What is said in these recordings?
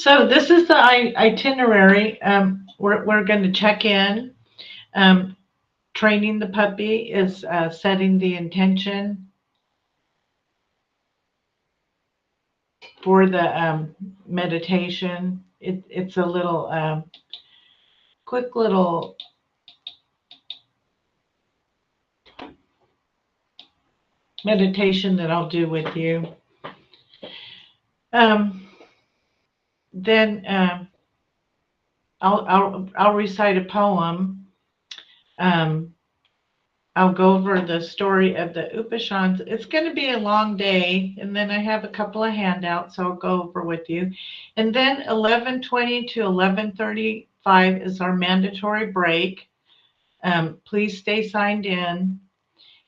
So this is the itinerary. We're going to check in. Um, Training the puppy is setting the intention for the meditation. It's a little quick little meditation that I'll do with you. Then I'll recite a poem. Um, I'll go over the story of the Upanishads. It's going to be a long day, and then I have a couple of handouts I'll go over with you. And then 11:20 to 11:35 is our mandatory break. Please stay signed in,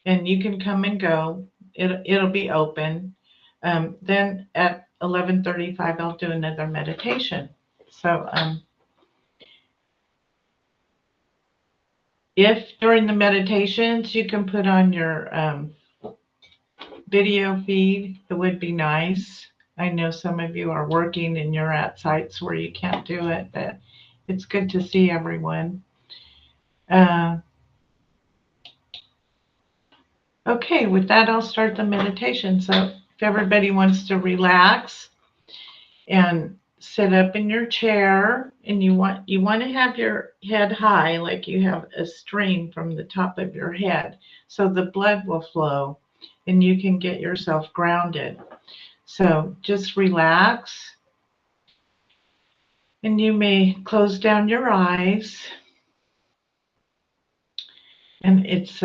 and you can come and go. It'll be open. Then at 11:35, I'll do another meditation. So if during the meditations you can put on your video feed, it would be nice. I know some of you are working and you're at sites where you can't do it, but it's good to see everyone. Okay, with that, I'll start the meditation. So if everybody wants to relax and sit up in your chair, and you want to have your head high, like you have a stream from the top of your head, so the blood will flow and you can get yourself grounded. So just relax, and you may close down your eyes, and it's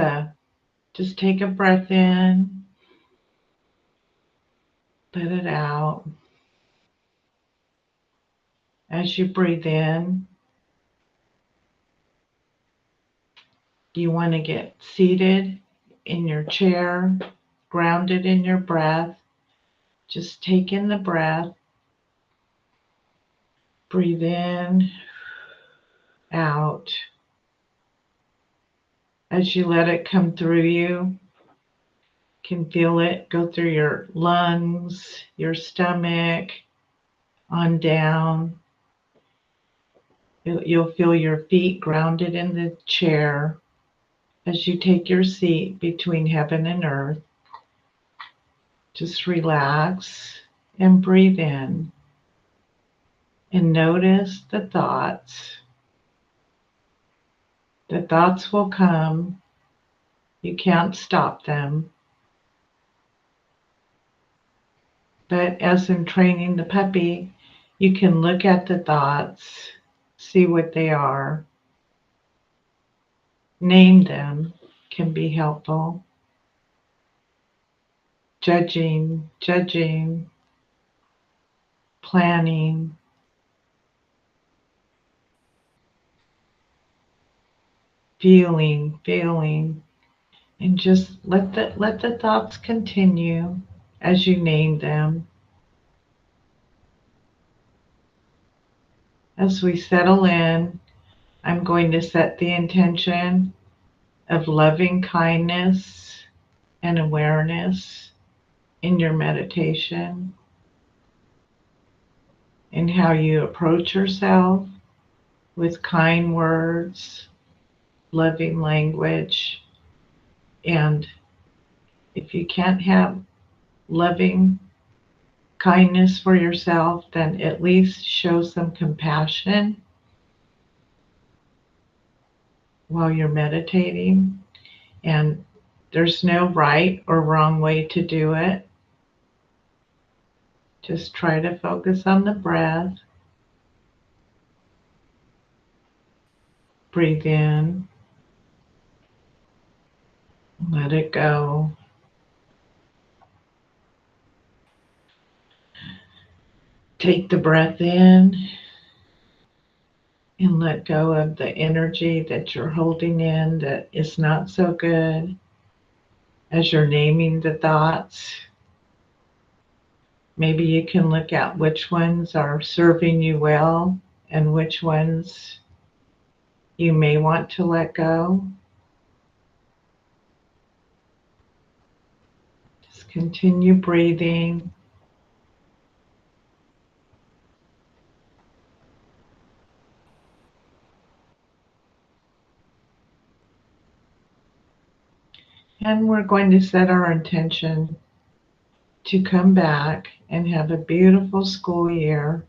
just take a breath in, let it out. As you breathe in, you want to get seated in your chair, grounded in your breath. Just take in the breath. Breathe in, out. As you let it come through you, can feel it go through your lungs, your stomach, on down. You'll feel your feet grounded in the chair as you take your seat between heaven and earth. Just relax and breathe in and notice the thoughts. The thoughts will come. You can't stop them. But as in training the puppy, you can look at the thoughts, see what they are, name them can be helpful. Judging, planning, feeling, and just let the thoughts continue as you name them. As we settle in, I'm going to set the intention of loving kindness and awareness in your meditation, in how you approach yourself with kind words, loving language, and if you can't have loving kindness for yourself, then at least show some compassion while you're meditating. And there's no right or wrong way to do it. Just try to focus on the breath. Breathe in. Let it go. Take the breath in and let go of the energy that you're holding in that is not so good. As you're naming the thoughts, maybe you can look at which ones are serving you well and which ones you may want to let go. Just continue breathing. And we're going to set our intention to come back and have a beautiful school year.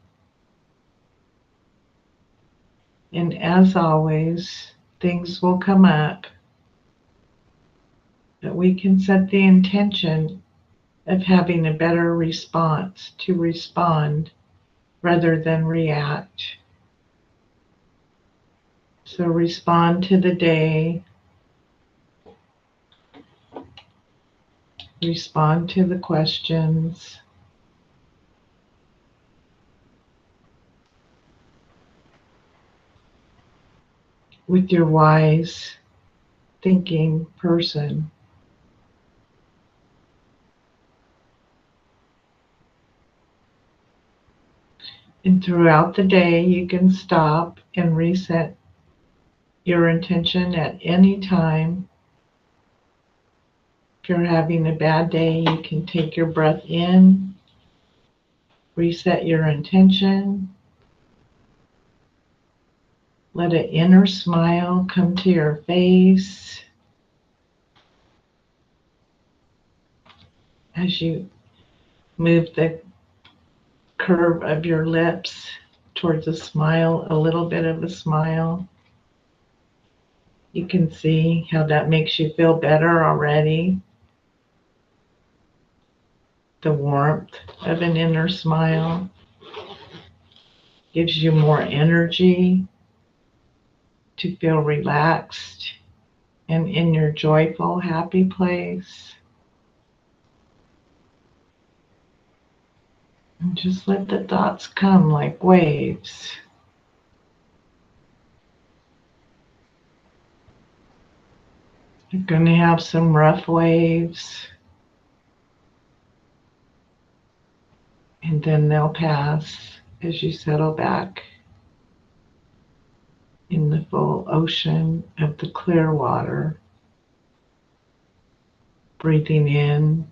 And as always, things will come up, but we can set the intention of having a better response, to respond rather than react. So respond to the day, respond to the questions. With your wise thinking person. And throughout the day, you can stop and reset your intention at any time. If you're having a bad day, you can take your breath in, reset your intention, let an inner smile come to your face as you move the curve of your lips towards a smile, a little bit of a smile. You can see how that makes you feel better already. The warmth of an inner smile gives you more energy to feel relaxed and in your joyful, happy place. And just let the thoughts come like waves. You're going to have some rough waves, and then they'll pass as you settle back in the full ocean of the clear water. Breathing in,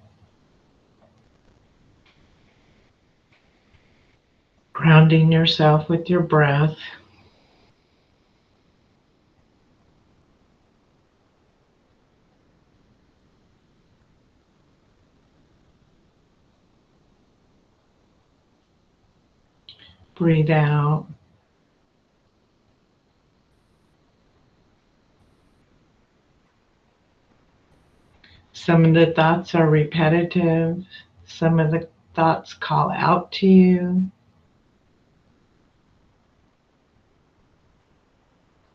grounding yourself with your breath. Breathe out. Some of the thoughts are repetitive. Some of the thoughts call out to you.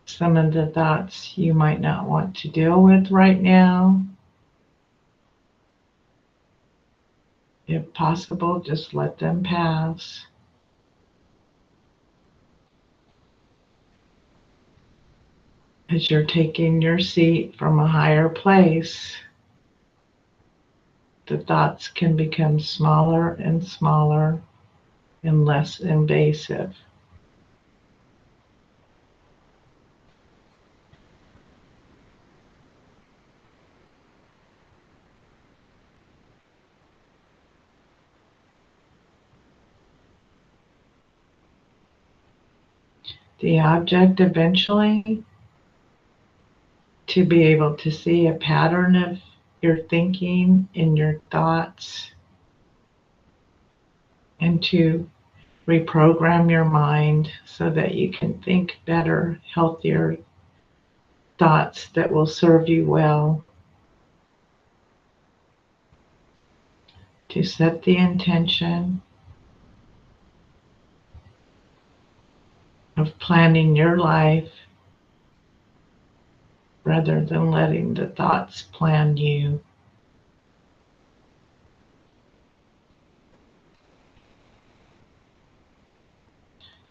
Some of the thoughts you might not want to deal with right now. If possible, just let them pass. As you're taking your seat from a higher place, the thoughts can become smaller and smaller and less invasive. The object eventually to be able to see a pattern of your thinking in your thoughts and to reprogram your mind so that you can think better, healthier thoughts that will serve you well. To set the intention of planning your life rather than letting the thoughts plan you.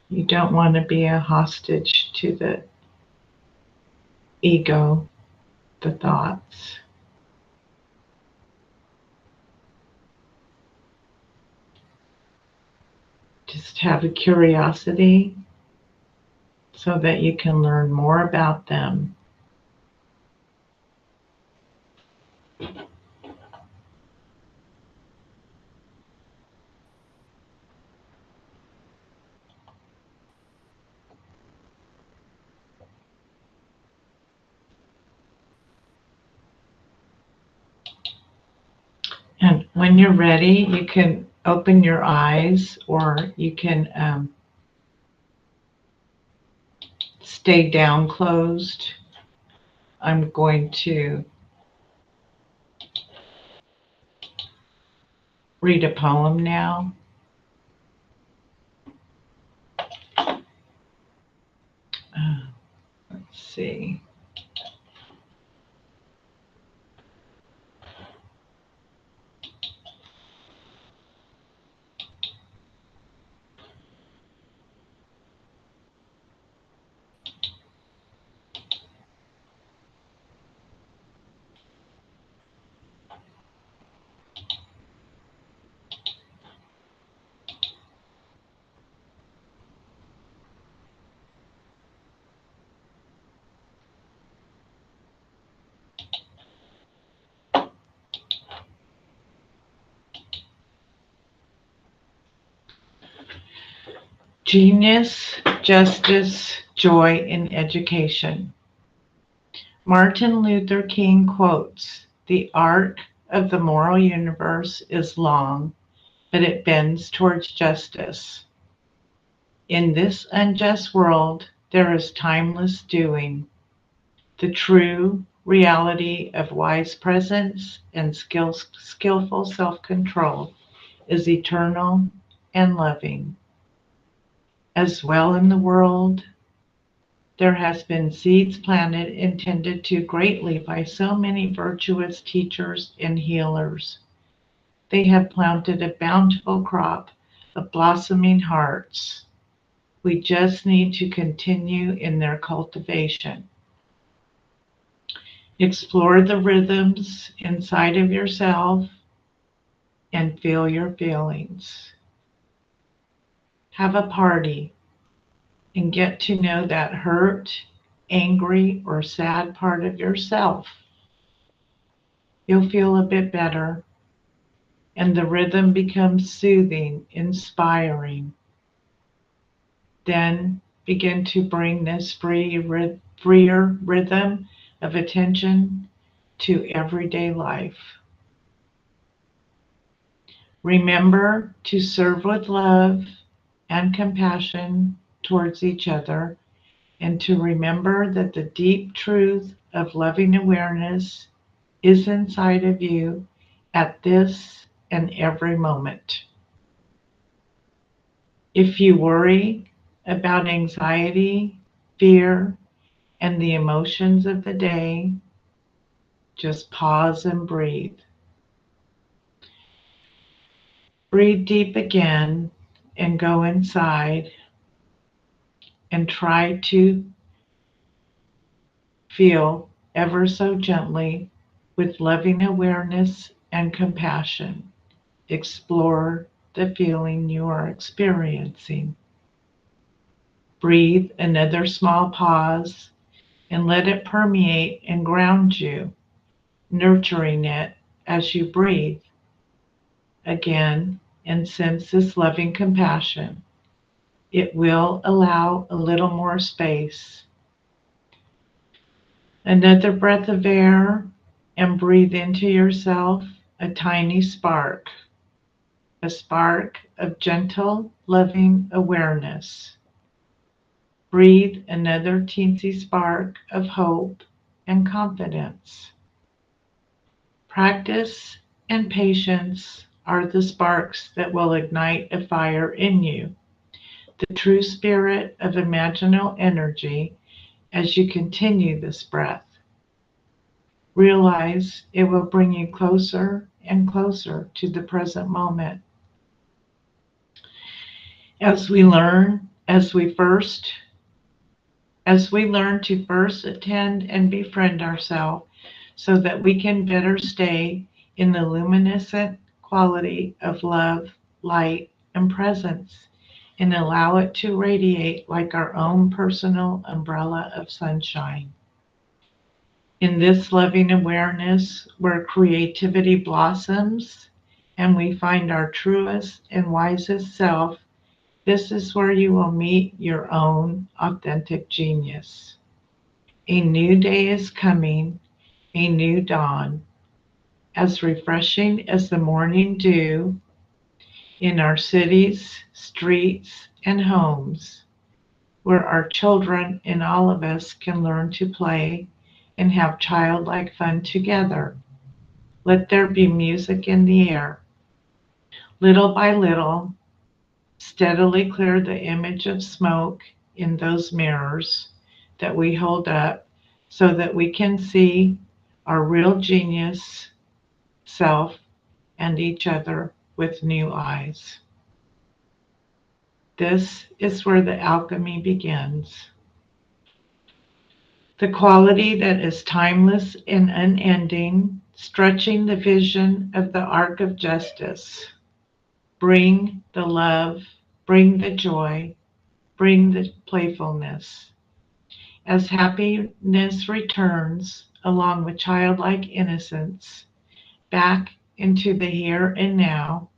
You don't want to be a hostage to the ego, the thoughts. Just have a curiosity so that you can learn more about them. When you're ready, you can open your eyes, or you can stay down closed. I'm going to read a poem now. Let's see. Genius, Justice, Joy in Education. Martin Luther King quotes, "The arc of the moral universe is long, but it bends towards justice. In this unjust world, there is timeless doing. The true reality of wise presence and skillful self-control is eternal and loving. As well in the world, there has been seeds planted intended to greatly by so many virtuous teachers and healers. They have planted a bountiful crop of blossoming hearts. We just need to continue in their cultivation. Explore the rhythms inside of yourself and feel your feelings. Have a party and get to know that hurt, angry, or sad part of yourself. You'll feel a bit better, and the rhythm becomes soothing, inspiring. Then begin to bring this freer rhythm of attention to everyday life. Remember to serve with love and compassion towards each other, and to remember that the deep truth of loving awareness is inside of you at this and every moment. If you worry about anxiety, fear, and the emotions of the day, just pause and breathe. Breathe deep again and go inside and try to feel ever so gently with loving awareness and compassion. Explore the feeling you are experiencing. Breathe another small pause and let it permeate and ground you, nurturing it as you breathe again and sense this loving compassion. It will allow a little more space. Another breath of air and breathe into yourself a tiny spark, a spark of gentle, loving awareness. Breathe another teensy spark of hope and confidence. Practice and patience are the sparks that will ignite a fire in you, the true spirit of imaginal energy as you continue this breath. Realize it will bring you closer and closer to the present moment. As we learn to first attend and befriend ourselves so that we can better stay in the luminescent quality of love, light, and presence, and allow it to radiate like our own personal umbrella of sunshine. In this loving awareness where creativity blossoms and we find our truest and wisest self, this is where you will meet your own authentic genius. A new day is coming, a new dawn. as refreshing as the morning dew in our cities, streets, and homes, where our children and all of us can learn to play and have childlike fun together. Let there be music in the air. Little by little, steadily clear the image of smoke in those mirrors that we hold up so that we can see our real genius self and each other with new eyes. This is where the alchemy begins. The quality that is timeless and unending, stretching the vision of the arc of justice. Bring the love, bring the joy, bring the playfulness. As happiness returns, along with childlike innocence, back into the here and now,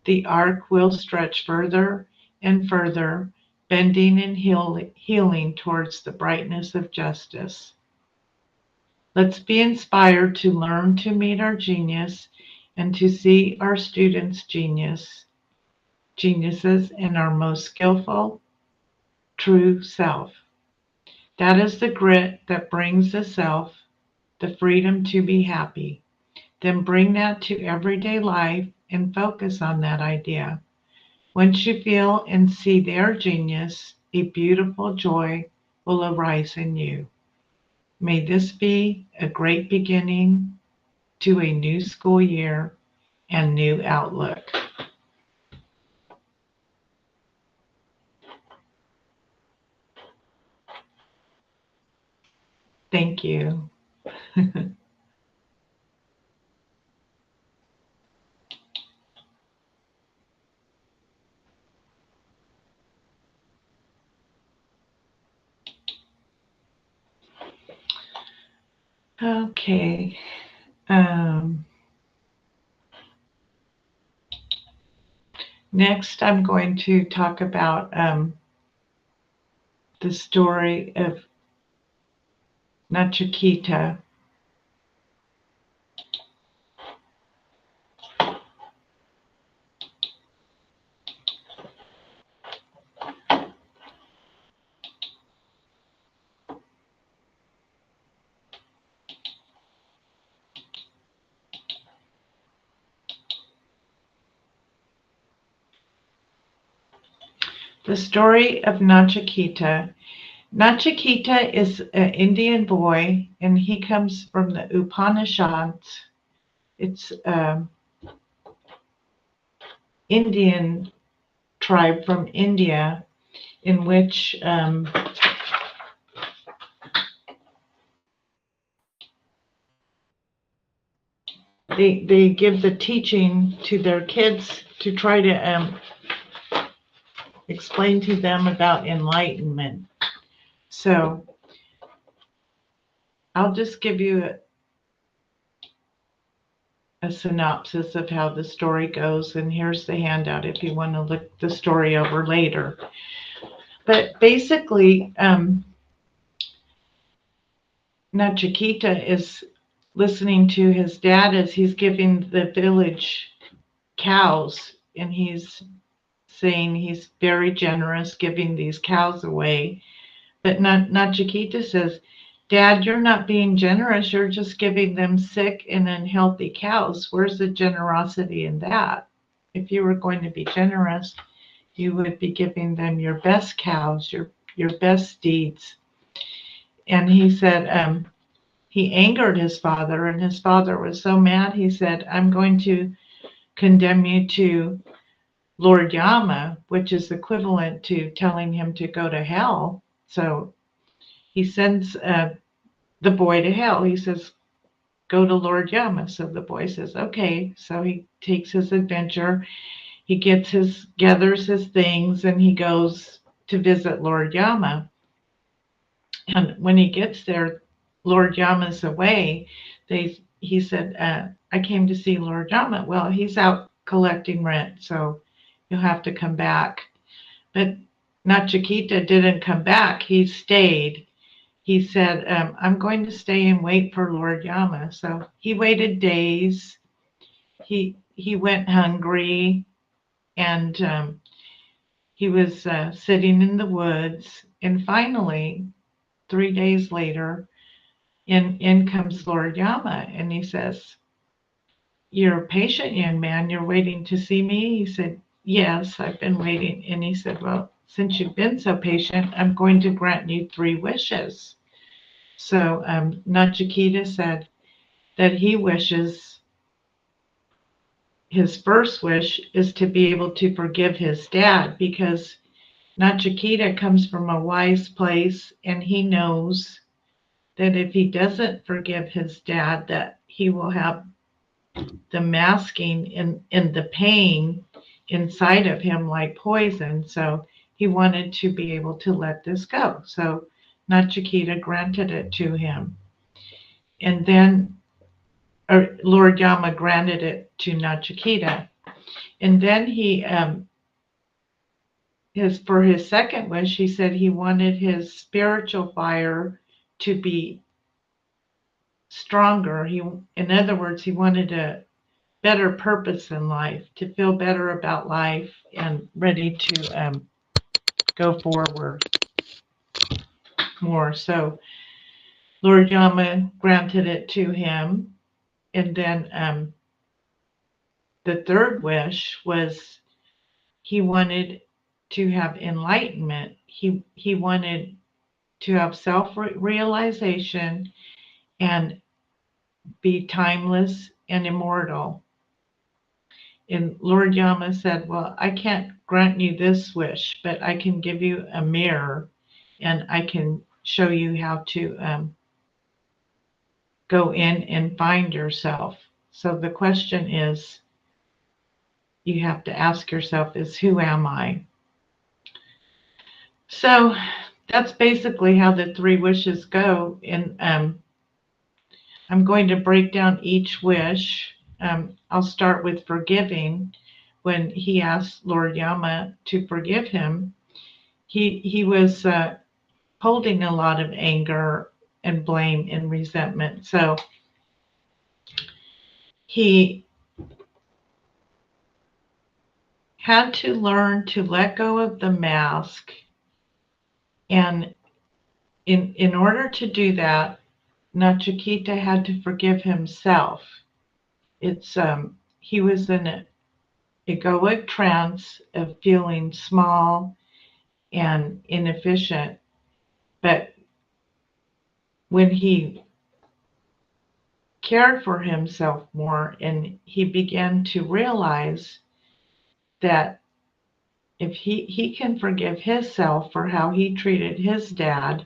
the arc will stretch further and further, bending and healing towards the brightness of justice. Let's be inspired to learn to meet our genius and to see our students' geniuses in our most skillful, true self. That is the grit that brings the self, the freedom to be happy. Then bring that to everyday life and focus on that idea. Once you feel and see their genius, a beautiful joy will arise in you. May this be a great beginning to a new school year and new outlook. Thank you. Okay. Next, I'm going to talk about the story of Nachiketa. The story of Nachiketa. Nachiketa is an Indian boy, and he comes from the Upanishads. It's an Indian tribe from India in which they give the teaching to their kids to try to explain to them about enlightenment. So I'll just give you a synopsis of how the story goes, and here's the handout if you want to look the story over later. But basically, Nachiketa is listening to his dad as he's giving the village cows, and he's saying he's very generous giving these cows away. But Nachiketa says, Dad, you're not being generous. You're just giving them sick and unhealthy cows. Where's the generosity in that? If you were going to be generous, you would be giving them your best cows, your best steeds. And he said, he angered his father, and his father was so mad, he said, I'm going to condemn you to Lord Yama, which is equivalent to telling him to go to hell. So he sends the boy to hell. He says, go to Lord Yama. So the boy says, okay. So he takes his adventure. He gathers his things, and he goes to visit Lord Yama. And when he gets there, Lord Yama's away. He said, I came to see Lord Yama. Well, he's out collecting rent, so you'll have to come back. But Nachiketa didn't come back. He stayed. he said, I'm going to stay and wait for Lord Yama. So he waited days. He went hungry, and he was sitting in the woods. And finally, 3 days later, in comes Lord Yama, and he says, "You're a patient young man. You're waiting to see me?" He said, "Yes, I've been waiting." And he said, "Well, since you've been so patient, I'm going to grant you 3 wishes." So Nachiketa said that he wishes, his first wish is to be able to forgive his dad, because Nachiketa comes from a wise place, and he knows that if he doesn't forgive his dad, that he will have the masking in the pain inside of him like poison. So he wanted to be able to let this go. So Nachiketa granted it to him. And then Lord Yama granted it to Nachiketa. And then he for his second wish, he said he wanted his spiritual fire to be stronger. In other words, he wanted a better purpose in life, to feel better about life and ready to go forward more. So Lord Yama granted it to him. And then the third wish was he wanted to have enlightenment. He wanted to have self-realization and be timeless and immortal. And Lord Yama said, "Well, I can't grant you this wish, but I can give you a mirror, and I can show you how to go in and find yourself." So the question is, you have to ask yourself, is who am I? So that's basically how the 3 wishes go. And I'm going to break down each wish. I'll start with forgiving. When he asked Lord Yama to forgive him, he was holding a lot of anger and blame and resentment. So he had to learn to let go of the mask. And in order to do that, Nachiketa had to forgive himself. It's he was in an egoic trance of feeling small and inefficient. But when he cared for himself more, and he began to realize that if he can forgive himself for how he treated his dad,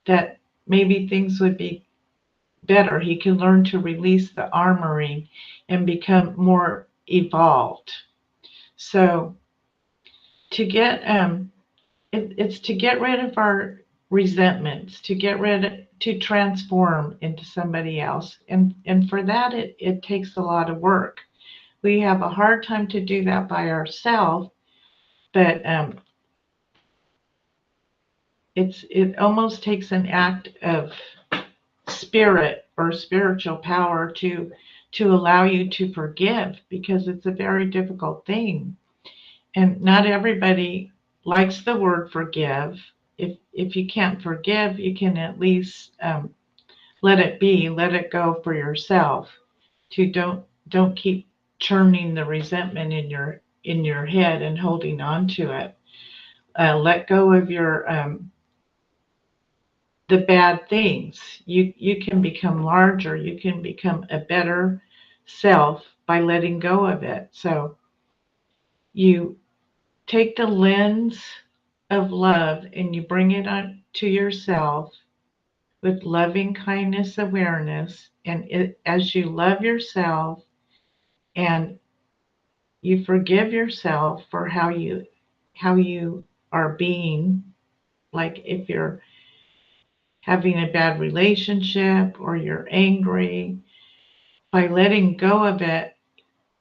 that maybe things would be better. He can learn to release the armoring and become more evolved. So to get it's to get rid of our resentments, to transform into somebody else. And for that, it takes a lot of work. We have a hard time to do that by ourselves, but it almost takes an act of spirit or spiritual power to allow you to forgive, because it's a very difficult thing. And not everybody likes the word forgive. If you can't forgive, you can at least let it be, let it go for yourself. Don't keep churning the resentment in your head and holding on to it. Let go of your the bad things. You can become larger. You can become a better self by letting go of it. So you take the lens of love and you bring it on to yourself with loving kindness awareness. And as you love yourself and you forgive yourself for how you are being, like if you're having a bad relationship or you're angry, by letting go of it,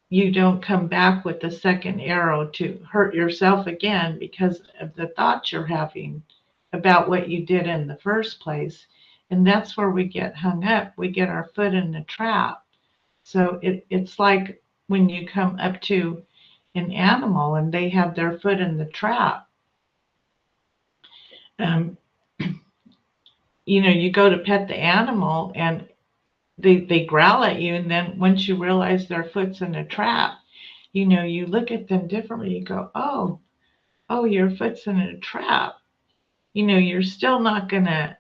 you don't come back with the second arrow to hurt yourself again because of the thoughts you're having about what you did in the first place. And that's where we get hung up. We get our foot in the trap. So it's like when you come up to an animal and they have their foot in the trap. You go to pet the animal and they growl at you, and then once you realize their foot's in a trap, you look at them differently. You go, oh, your foot's in a trap. You're still not gonna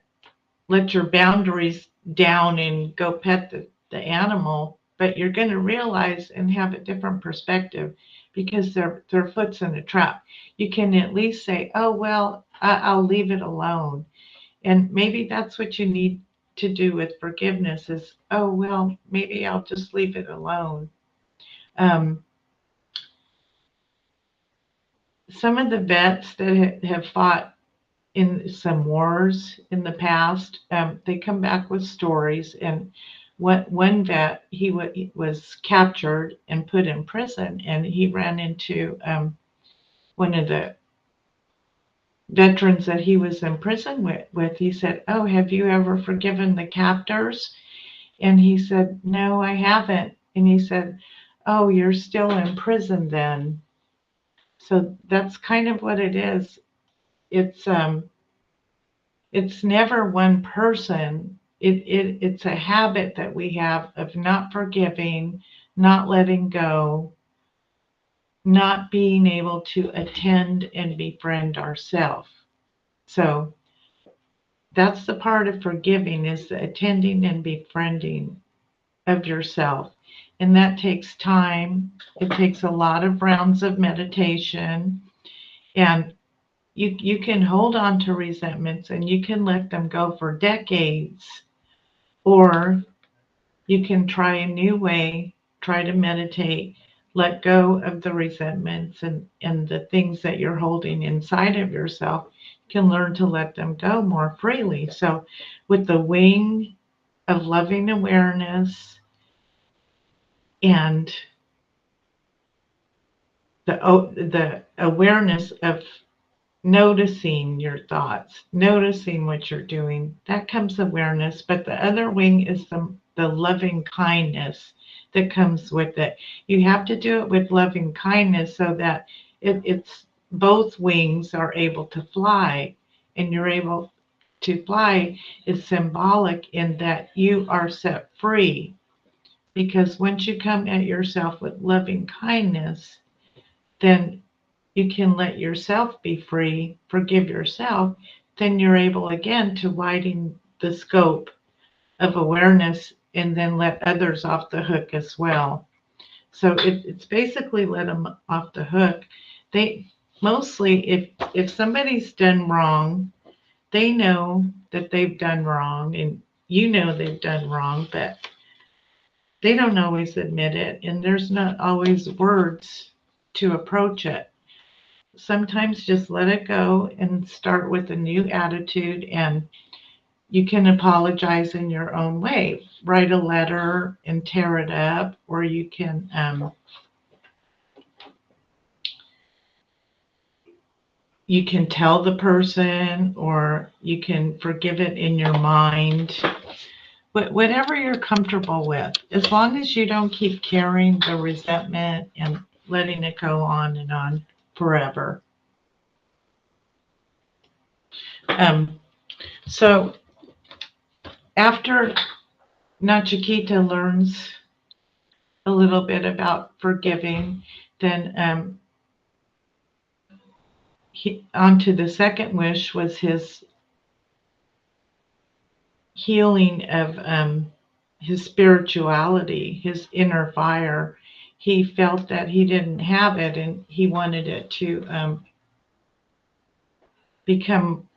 let your boundaries down and go pet the animal, but you're gonna realize and have a different perspective because their foot's in a trap. You can at least say, oh well, I'll leave it alone. And maybe that's what you need to do with forgiveness is, oh, well, maybe I'll just leave it alone. Some of the vets that have fought in some wars in the past, they come back with stories. And one vet, he was captured and put in prison, and he ran into one of the veterans that he was in prison with. He said, oh, have you ever forgiven the captors? And he said, no, I haven't. And he said, oh, you're still in prison then. So that's kind of what it is. It's never one person. It's a habit that we have of not forgiving, not letting go, not being able to attend and befriend ourselves. So that's the part of forgiving, is the attending and befriending of yourself. And that takes time. It takes a lot of rounds of meditation. And you can hold on to resentments and you can let them go for decades. Or you can try a new way, try to meditate, let go of the resentments and the things that you're holding inside of yourself. You can learn to let them go more freely. So with the wing of loving awareness and the awareness of noticing your thoughts, noticing what you're doing, that comes awareness. But the other wing is the loving kindness that comes with it. You have to do it with loving kindness so that it's both wings are able to fly, and you're able to fly is symbolic in that you are set free. Because once you come at yourself with loving kindness, then you can let yourself be free, forgive yourself, then you're able again to widen the scope of awareness and then let others off the hook as well. So it's basically let them off the hook. They mostly, if somebody's done wrong, they know that they've done wrong, and they've done wrong, but they don't always admit it, and there's not always words to approach it. Sometimes just let it go and start with a new attitude, and you can apologize in your own way. Write a letter and tear it up, or you can tell the person, or you can forgive it in your mind. But whatever you're comfortable with, as long as you don't keep carrying the resentment and letting it go on and on forever. So after Nachikita learns a little bit about forgiving, then on to the second wish was his healing of his spirituality, his inner fire. He felt that he didn't have it, and he wanted it to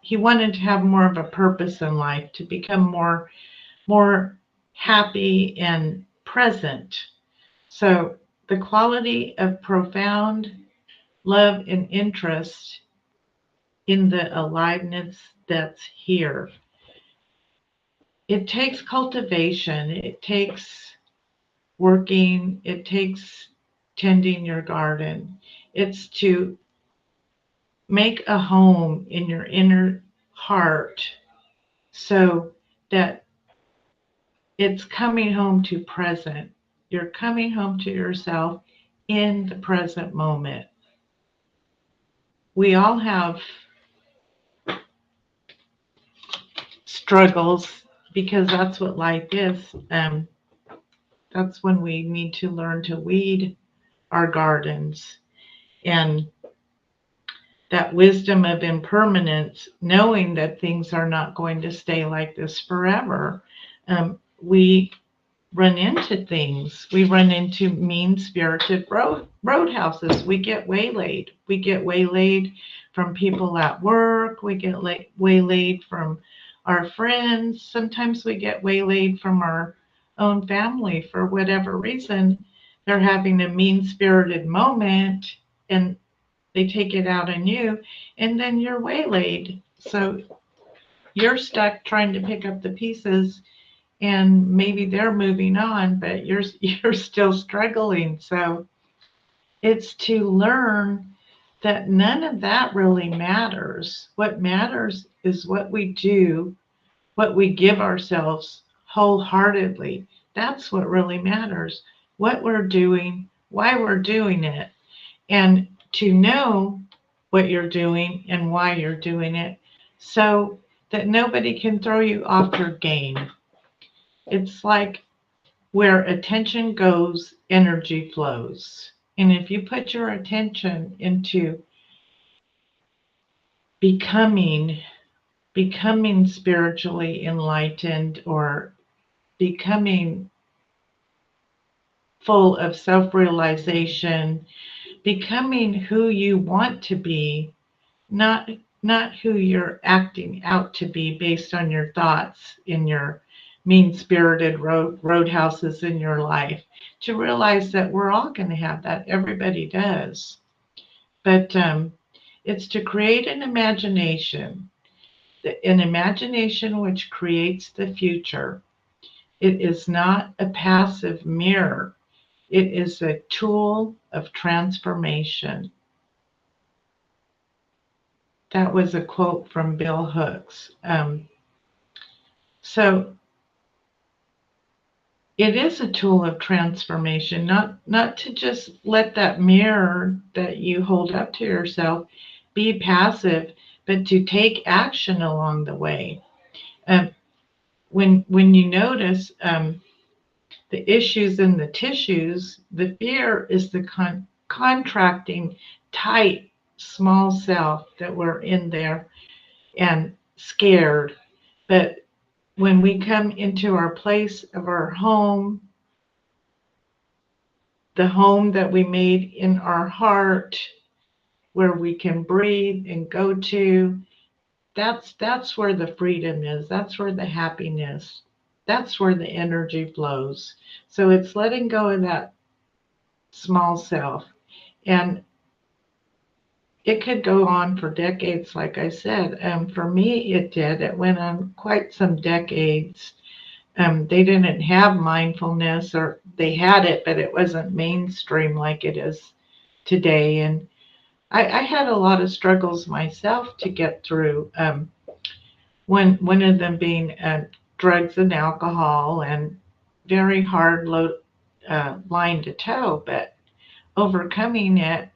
he wanted to have more of a purpose in life, to become more happy and present. So the quality of profound love and interest in the aliveness that's here. It takes cultivation, it takes working, it takes tending your garden. It's to make a home in your inner heart so that it's coming home to present. You're coming home to yourself in the present moment. We all have struggles because that's what life is. That's when we need to learn to weed our gardens, and that wisdom of impermanence, knowing that things are not going to stay like this forever. We run into things. We run into mean-spirited roadhouses. We get waylaid. We get waylaid from people at work. We get waylaid from our friends. Sometimes we get waylaid from our own family for whatever reason. They're having a mean-spirited moment and they take it out on you, and then you're waylaid. So you're stuck trying to pick up the pieces, and maybe they're moving on, but you're still struggling. So it's to learn that none of that really matters. What matters is what we do, what we give ourselves wholeheartedly. That's what really matters. What we're doing, why we're doing it, and to know what you're doing and why you're doing it so that nobody can throw you off your game. It's like where attention goes, energy flows. And if you put your attention into becoming spiritually enlightened or becoming full of self-realization, becoming who you want to be, not who you're acting out to be based on your thoughts in your mean-spirited roadhouses in your life, to realize that we're all going to have that. Everybody does. But it's to create an imagination which creates the future. It is not a passive mirror. It is a tool of transformation. That was a quote from Bill Hooks. So it is a tool of transformation, not to just let that mirror that you hold up to yourself be passive, but to take action along the way. When you notice the issues in the tissues, the fear is the contracting, tight, small self that we're in there and scared. But when we come into our place of our home, the home that we made in our heart, where we can breathe and go to, that's where the freedom is. That's where the happiness, that's where the energy flows. So it's letting go of that small self. And it could go on for decades, like I said. For me, it did. It went on quite some decades. They didn't have mindfulness, or they had it, but it wasn't mainstream like it is today. And I had a lot of struggles myself to get through. One of them being drugs and alcohol, and very hard line to toe. But overcoming it,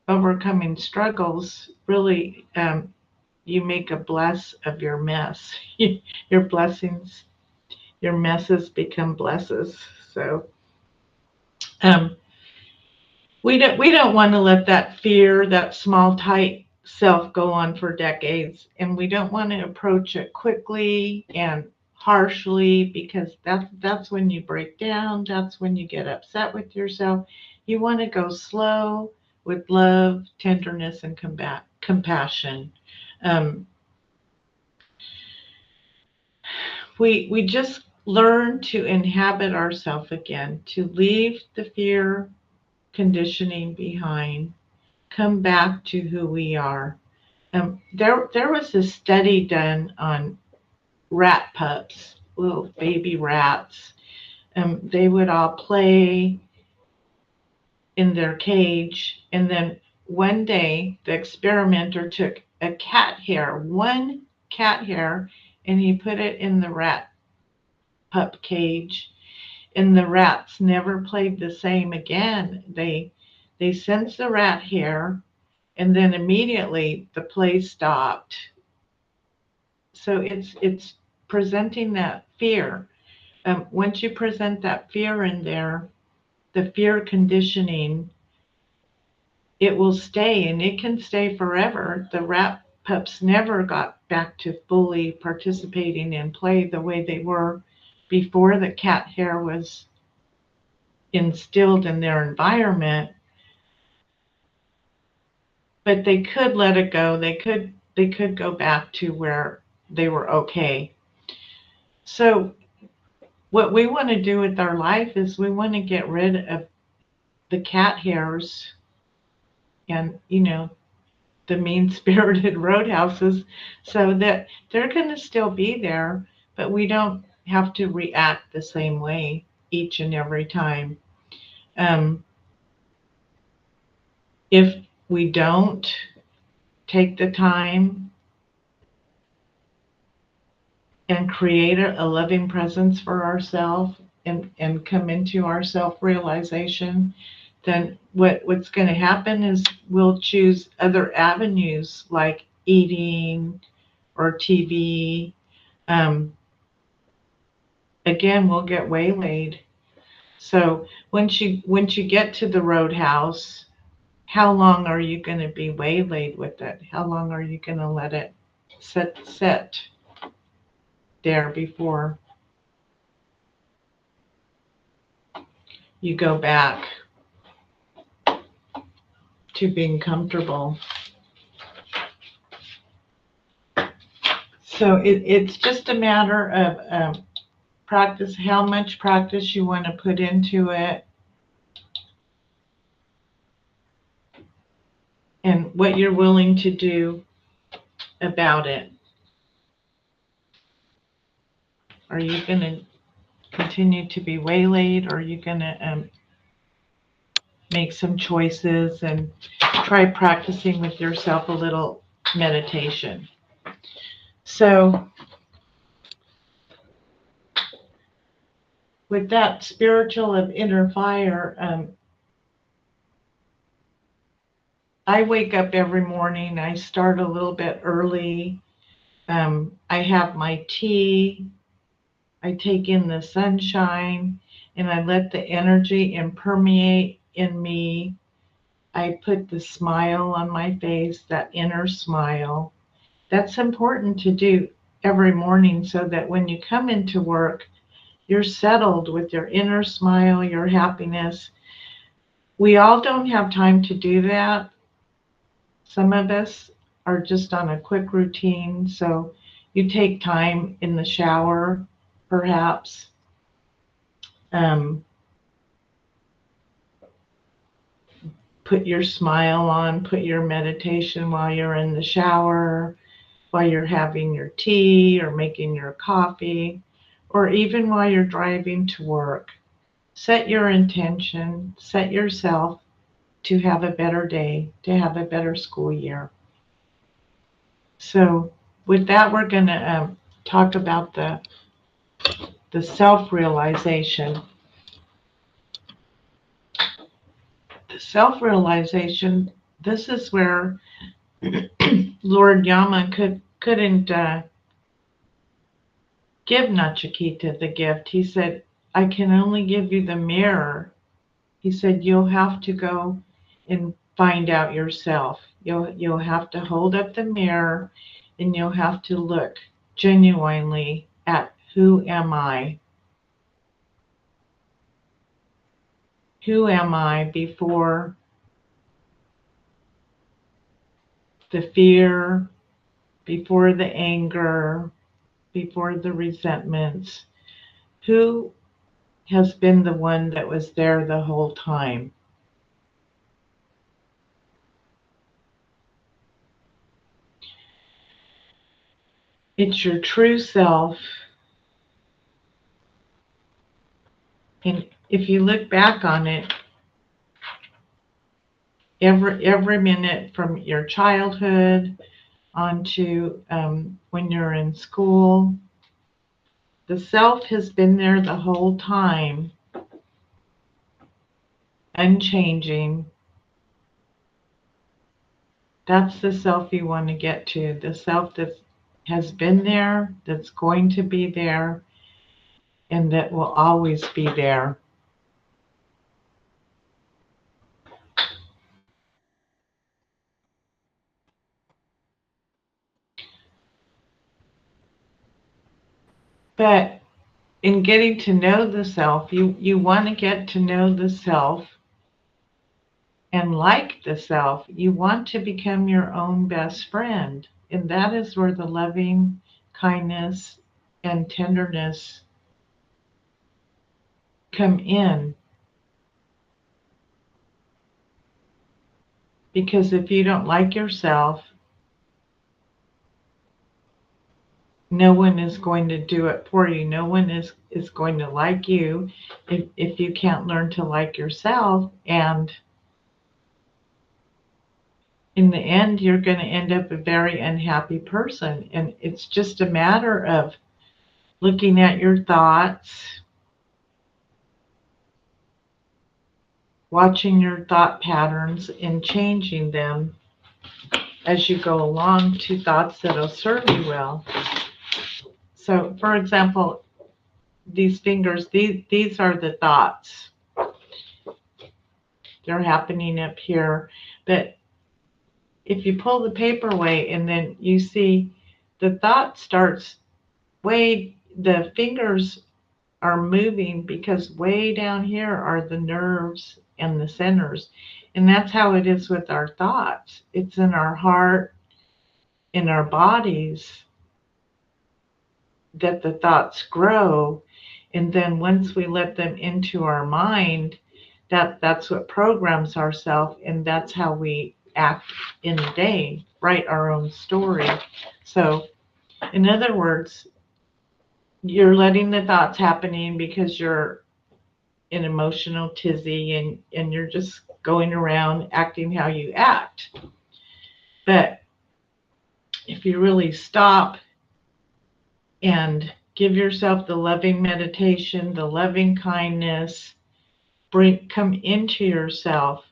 overcoming struggles, really, you make a bless of your mess. Your blessings, your messes become blesses. So we don't want to let that fear, that small, tight self go on for decades, and we don't want to approach it quickly and harshly, because that's when you break down. That's when you get upset with yourself. You want to go slow with love, tenderness, and compassion. We just learn to inhabit ourselves again, to leave the fear conditioning behind, come back to who we are. There was a study done on rat pups, little baby rats. They would all play in their cage, and then one day the experimenter took a cat hair, one cat hair, and he put it in the rat pup cage, and the rats never played the same again. They sensed the rat hair, and then immediately the play stopped. So it's presenting that fear. Once you present that fear in there, the fear conditioning, it will stay, and it can stay forever. The rat pups never got back to fully participating in play the way they were before the cat hair was instilled in their environment. But they could let it go. They could go back to where they were okay. So what we want to do with our life is we want to get rid of the cat hairs and, the mean-spirited roadhouses, so that they're going to still be there, but we don't have to react the same way each and every time. If we don't take the time and create a loving presence for ourselves and come into our self-realization, then what's going to happen is we'll choose other avenues like eating or TV. Again, we'll get waylaid. So once you get to the roadhouse, how long are you going to be waylaid with it? How long are you going to let it sit there before you go back to being comfortable? So it's just a matter of practice, how much practice you want to put into it, and what you're willing to do about it. Are you going to continue to be waylaid, or are you going to make some choices and try practicing with yourself a little meditation? So with that spiritual of inner fire, I wake up every morning. I start a little bit early. I have my tea. I take in the sunshine, and I let the energy impermeate in me. I put the smile on my face, that inner smile. That's important to do every morning so that when you come into work, you're settled with your inner smile, your happiness. We all don't have time to do that. Some of us are just on a quick routine, so you take time in the shower, perhaps. Put your smile on, put your meditation while you're in the shower, while you're having your tea or making your coffee, or even while you're driving to work. Set your intention, set yourself to have a better day, to have a better school year. So with that, we're going to talk about the self-realization. The self-realization, this is where Lord Yama couldn't give Nachiketa the gift. He said, I can only give you the mirror. He said, you'll have to go and find out yourself. You'll have to hold up the mirror, and you'll have to look genuinely at who am I? Who am I before the fear, before the anger, before the resentments? Who has been the one that was there the whole time? It's your true self. And if you look back on it, every minute from your childhood onto when you're in school, The self has been there the whole time, unchanging. That's the self you want to get to, the self that has been there, that's going to be there, and that will always be there. But in getting to know the self, you want to get to know the self and like the self. You want to become your own best friend. And that is where the loving kindness and tenderness come in. Because if you don't like yourself, no one is going to do it for you. No one is going to like you if you can't learn to like yourself. And in the end, you're going to end up a very unhappy person. And it's just a matter of looking at your thoughts, watching your thought patterns, and changing them as you go along to thoughts that'll serve you well. So, for example, these fingers, these are the thoughts. They're happening up here. But if you pull the paper away and then you see the thought starts the fingers are moving because way down here are the nerves and the centers. And that's how it is with our thoughts. It's in our heart, in our bodies, that the thoughts grow. And then once we let them into our mind, that's what programs ourselves, and that's how we act in the day, write our own story. So, in other words, you're letting the thoughts happening because you're an emotional tizzy and you're just going around acting how you act. But if you really stop and give yourself the loving meditation, the loving kindness, come into yourself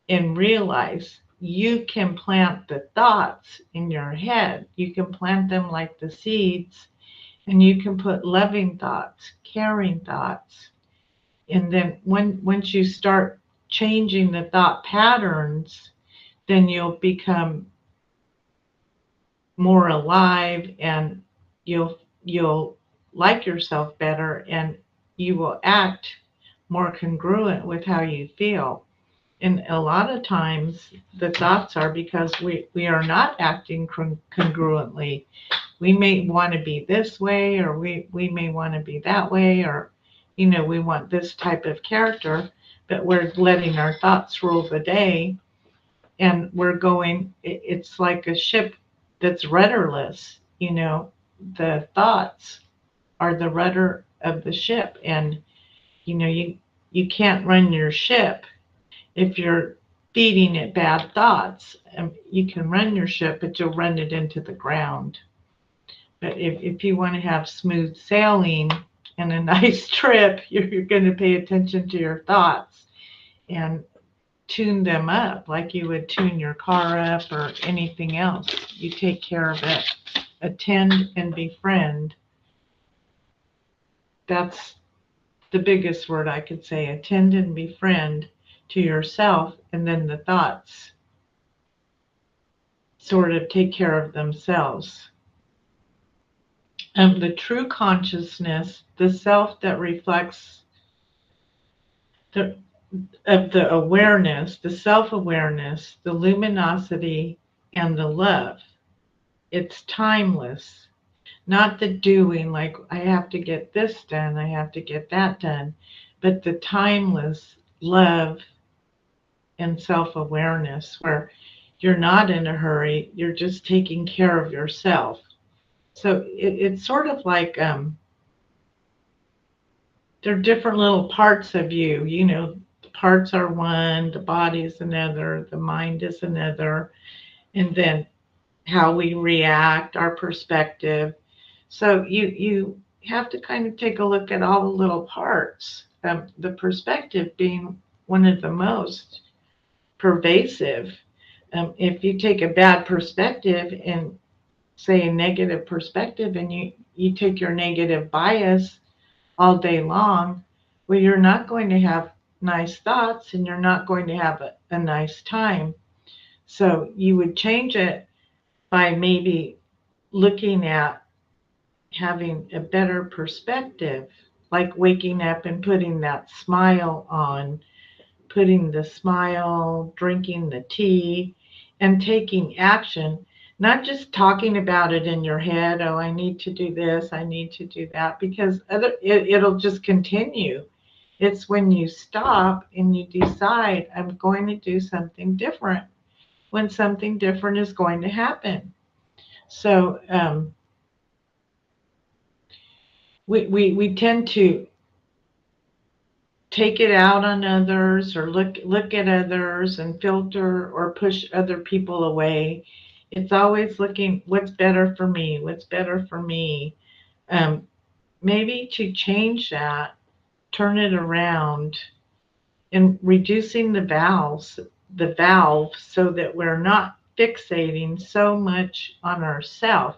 and realize you can plant the thoughts in your head. You can plant them like the seeds, and you can put loving thoughts, caring thoughts. And then once you start changing the thought patterns, then you'll become more alive, and you'll like yourself better, and you will act more congruent with how you feel. And a lot of times the thoughts are because we are not acting congruently. We may want to be this way, or we may want to be that way, or we want this type of character, but we're letting our thoughts rule the day, and we're going, it's like a ship that's rudderless. The thoughts are the rudder of the ship, and you can't run your ship if you're feeding it bad thoughts. You can run your ship, but you'll run it into the ground. But if you want to have smooth sailing and a nice trip, you're going to pay attention to your thoughts and tune them up like you would tune your car up or anything else. You take care of it. Attend and befriend. That's the biggest word I could say. Attend and befriend to yourself, and then the thoughts sort of take care of themselves. The true consciousness, the self that reflects the awareness, the self-awareness, the luminosity, and the love. It's timeless. Not the doing, like I have to get this done, I have to get that done, but the timeless love and self-awareness where you're not in a hurry, you're just taking care of yourself. So it's sort of like they're different little parts of you. The parts are one, the body is another, the mind is another, and then how we react, our perspective. So you have to kind of take a look at all the little parts, the perspective being one of the most pervasive. If you take a bad perspective and say a negative perspective, and you take your negative bias all day long, well, you're not going to have nice thoughts and you're not going to have a nice time. So you would change it by maybe looking at having a better perspective, like waking up and putting that smile on, putting the smile, drinking the tea, and taking action, not just talking about it in your head. Oh, I need to do this, I need to do that, because it'll just continue. It's when you stop and you decide, I'm going to do something different, when something different is going to happen. So we tend to take it out on others, or look at others and filter or push other people away. It's always looking, what's better for me, what's better for me. Maybe to change that, turn it around, and reducing the valve so that we're not fixating so much on ourselves,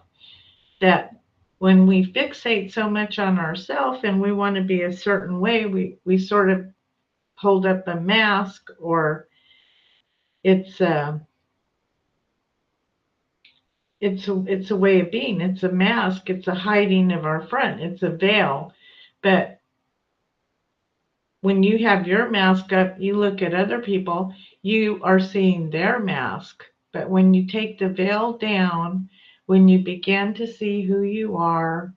that when we fixate so much on ourselves and we want to be a certain way, we sort of hold up a mask, or it's a way of being. It's a mask. It's a hiding of our front. It's a veil. But when you have your mask up, you look at other people, you are seeing their mask. But when you take the veil down, when you begin to see who you are,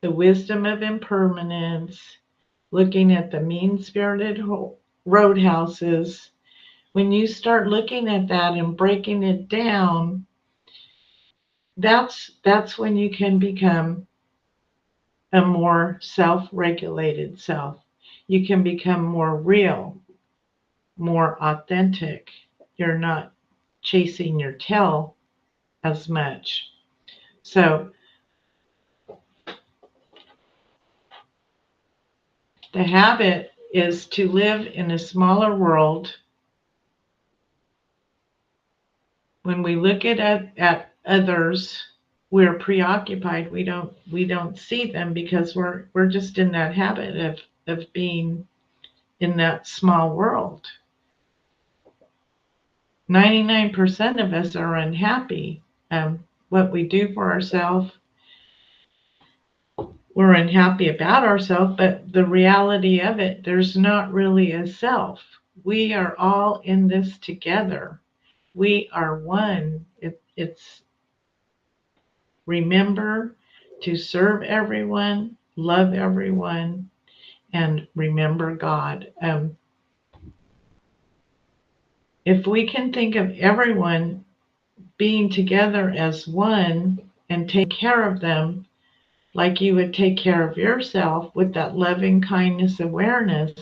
the wisdom of impermanence, looking at the mean-spirited roadhouses, when you start looking at that and breaking it down, that's when you can become a more self-regulated self. You can become more real, more authentic. You're not chasing your tail as much. So the habit is to live in a smaller world. When we look at others, we're preoccupied. We don't see them because we're just in that habit of being in that small world. 99% of us are unhappy. What we do for ourselves, we're unhappy about ourselves, but the reality of it, there's not really a self. We are all in this together. We are one. It's remember to serve everyone, love everyone, and remember God. If we can think of everyone being together as one and take care of them like you would take care of yourself with that loving kindness awareness,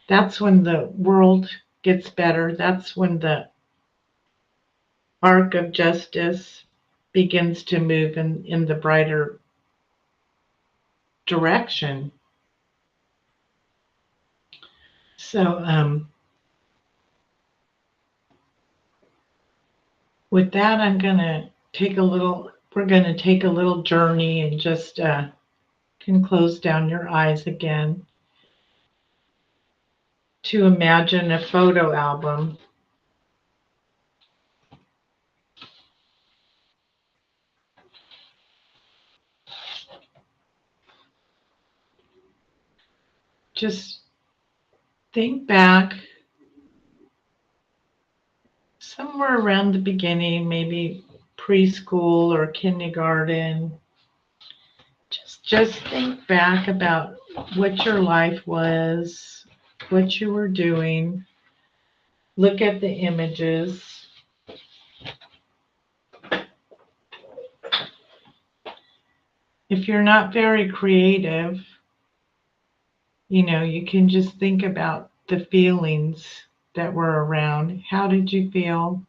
that's when the world gets better. That's when the arc of justice begins to move in the brighter direction. So with that, we're going to take a little journey, and just can close down your eyes again to imagine a photo album. Just think back somewhere around the beginning, maybe preschool or kindergarten. Just think back about what your life was, what you were doing. Look at the images. If you're not very creative, you can just think about the feelings that were around. How did you feel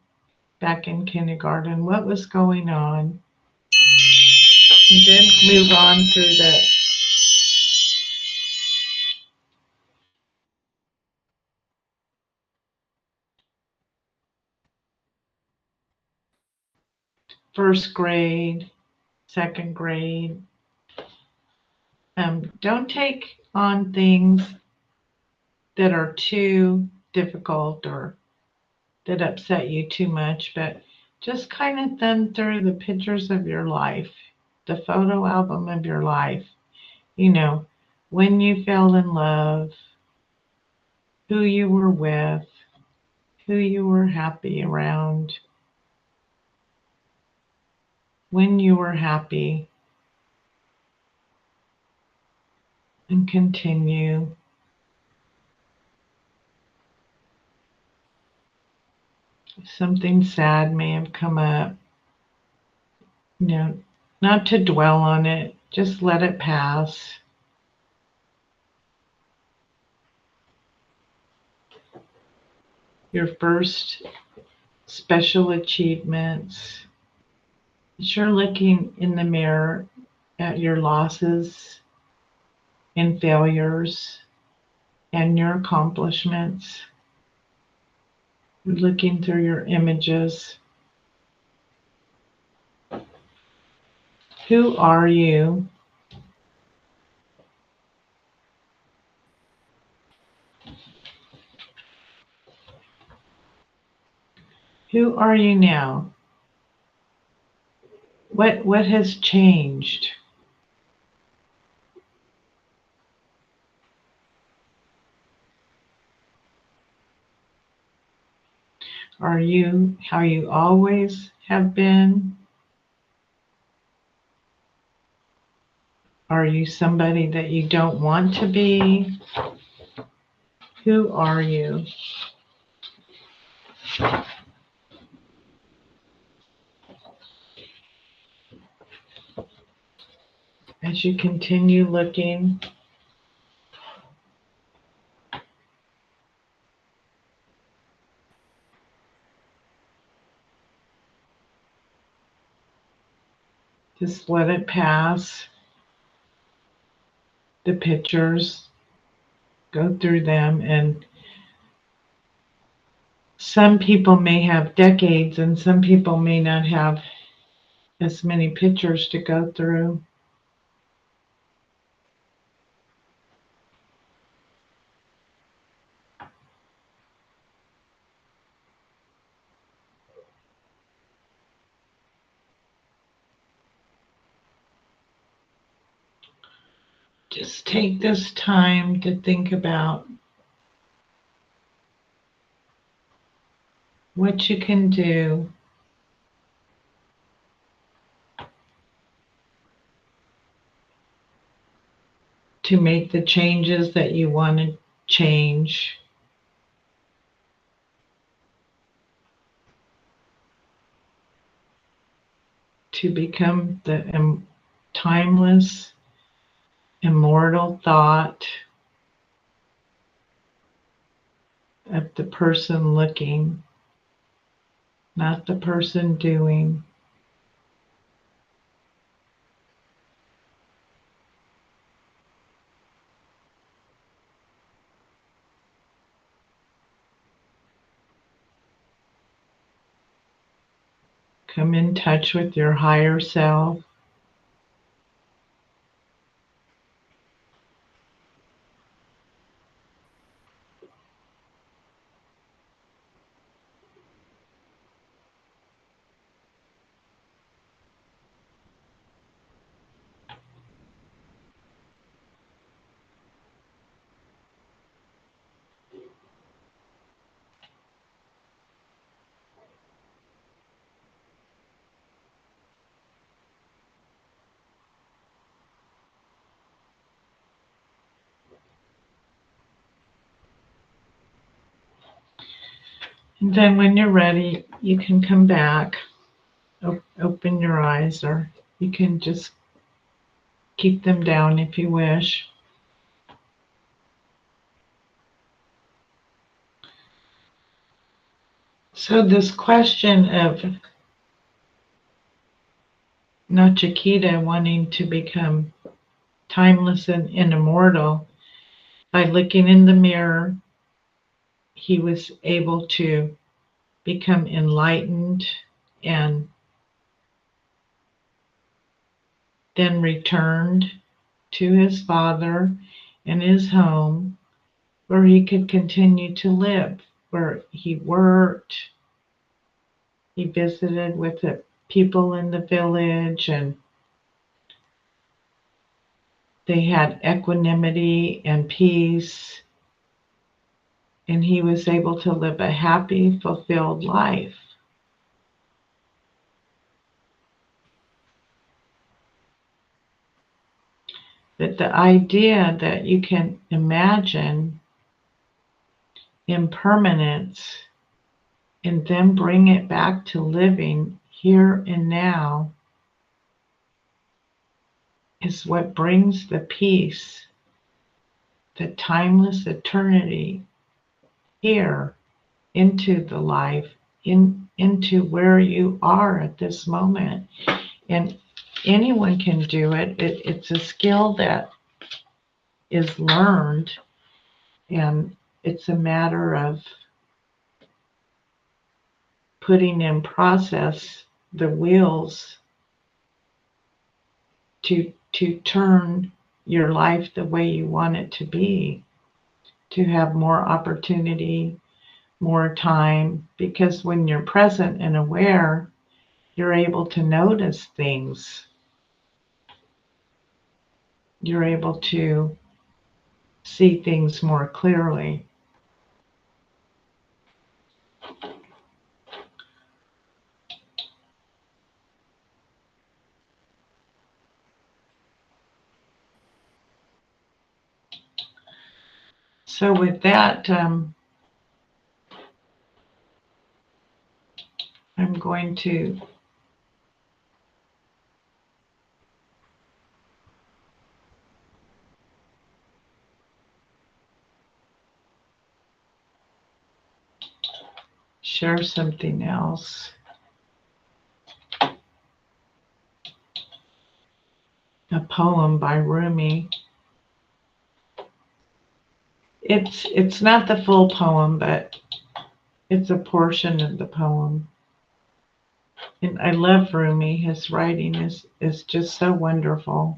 back in kindergarten? What was going on? And then move on through the first grade, second grade. Don't take on things that are too difficult or that upset you too much, but just kind of thumb through the pictures of your life, the photo album of your life. You know, when you fell in love, who you were with, who you were happy around, when you were happy, and continue. Something sad may have come up, you know, not to dwell on it, just let it pass. Your first special achievements. You're looking in the mirror at your losses and failures and your accomplishments. You're looking through your images. Who are you? Who are you now? What has changed? Are you how you always have been? Are you somebody that you don't want to be? Who are you? As you continue looking, just let it pass. The pictures, go through them, and some people may have decades and some people may not have as many pictures to go through. Just take this time to think about what you can do to make the changes that you want to change, to become the timeless, immortal thought of the person looking, not the person doing. Come in touch with your higher self. And then when you're ready, you can come back, open your eyes, or you can just keep them down if you wish. So this question of Nachiketa wanting to become timeless and immortal, by looking in the mirror, he was able to become enlightened and then returned to his father and his home where he could continue to live, where he worked. He visited with the people in the village, and they had equanimity and peace, and he was able to live a happy, fulfilled life. But the idea that you can imagine impermanence and then bring it back to living here and now is what brings the peace, the timeless eternity here into the life, into where you are at this moment. And anyone can do it. It's a skill that is learned, and it's a matter of putting in process the wheels to turn your life the way you want it to be, to have more opportunity, more time, because when you're present and aware, you're able to notice things. You're able to see things more clearly. So with that, I'm going to share something else. A poem by Rumi. It's not the full poem, but it's a portion of the poem. And I love Rumi. His writing is just so wonderful.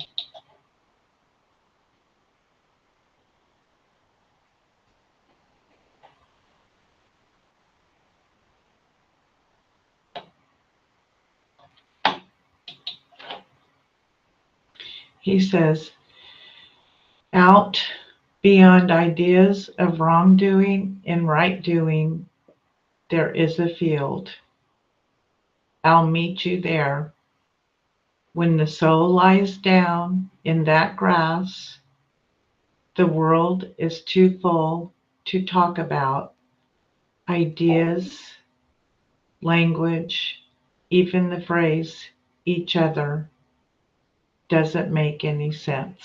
He says, out beyond ideas of wrongdoing and right doing, there is a field. I'll meet you there. When the soul lies down in that grass, the world is too full to talk about. Ideas, language, even the phrase each other doesn't make any sense.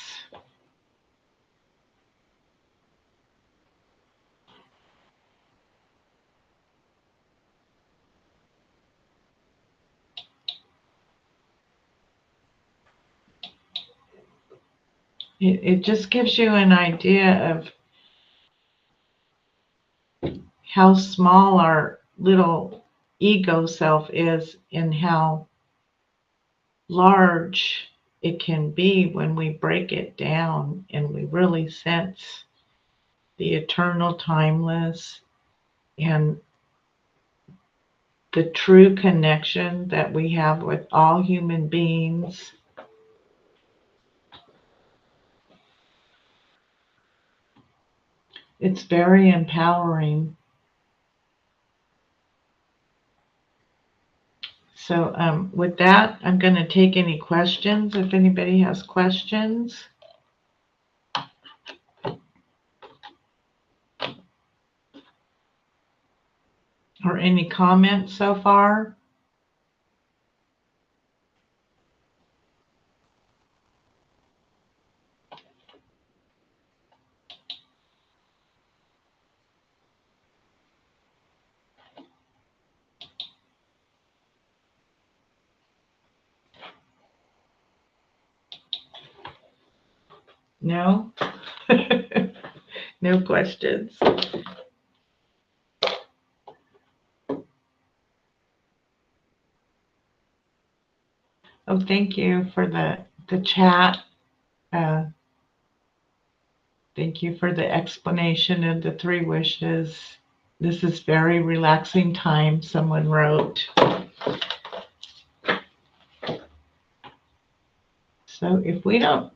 It just gives you an idea of how small our little ego self is and how large it can be when we break it down and we really sense the eternal, timeless, and the true connection that we have with all human beings. It's very empowering. So with that, I'm going to take any questions if anybody has questions. Or any comments so far? No? No questions? Oh, thank you for the chat. Thank you for the explanation of the 3 wishes. This is very relaxing time, someone wrote. So if we don't,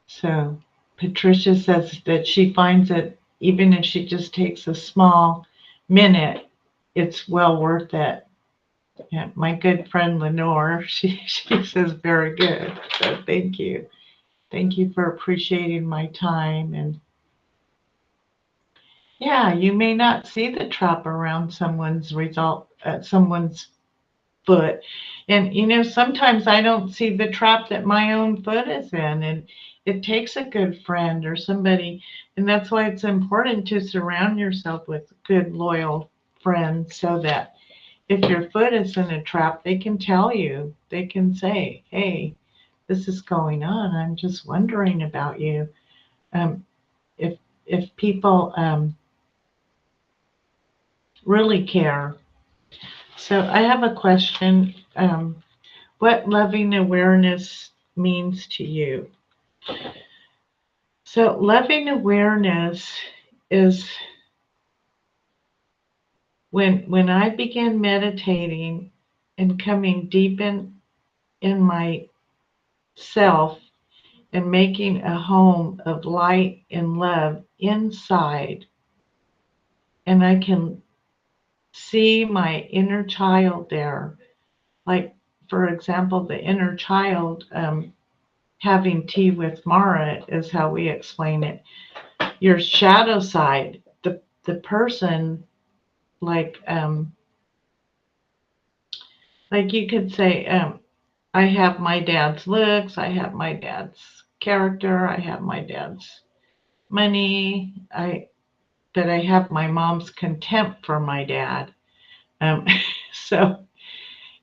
so Patricia says that she finds it, even if she just takes a small minute, it's well worth it. Yeah, my good friend Lenore, she says very good. So thank you. Thank you for appreciating my time. And yeah, you may not see the trap around someone's foot. And sometimes I don't see the trap that my own foot is in. And it takes a good friend or somebody. And that's why it's important to surround yourself with good, loyal friends, so that if your foot is in a trap, they can tell you. They can say, hey, this is going on. I'm just wondering about you. If people really care. So I have a question. What loving awareness means to you? So loving awareness is when I began meditating and coming deep in myself and making a home of light and love inside, and I can see my inner child there. Like, for example, the inner child, having tea with Mara is how we explain it. Your shadow side, the person, like you could say, I have my dad's looks, I have my dad's character, I have my dad's money, but I have my mom's contempt for my dad. So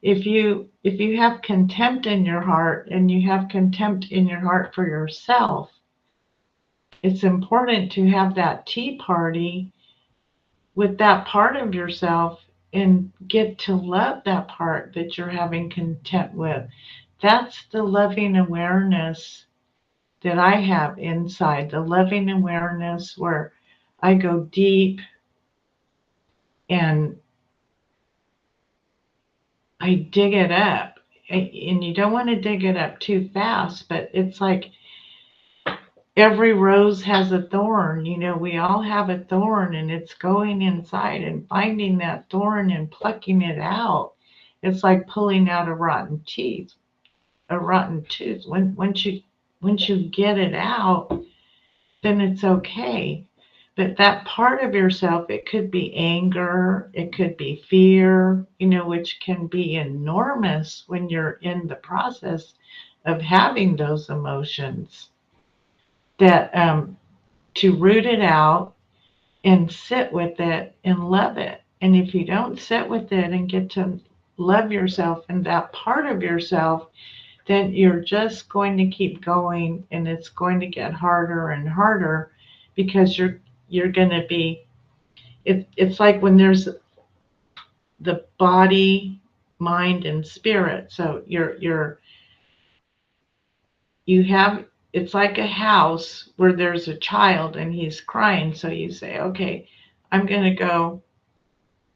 if you have contempt in your heart, and you have contempt in your heart for yourself, it's important to have that tea party with that part of yourself and get to love that part that you're having contempt with. That's the loving awareness that I have inside, the loving awareness where I go deep and I dig it up. And you don't want to dig it up too fast, but it's like every rose has a thorn. We all have a thorn, and it's going inside and finding that thorn and plucking it out. It's like pulling out a rotten tooth. Once you get it out, then it's okay. But that part of yourself, it could be anger, it could be fear, which can be enormous when you're in the process of having those emotions. That to root it out and sit with it and love it. And if you don't sit with it and get to love yourself and that part of yourself, then you're just going to keep going, and it's going to get harder and harder, because you're going to be, it's like when there's the body, mind, and spirit. So it's like a house where there's a child and he's crying. So you say, okay, I'm going to go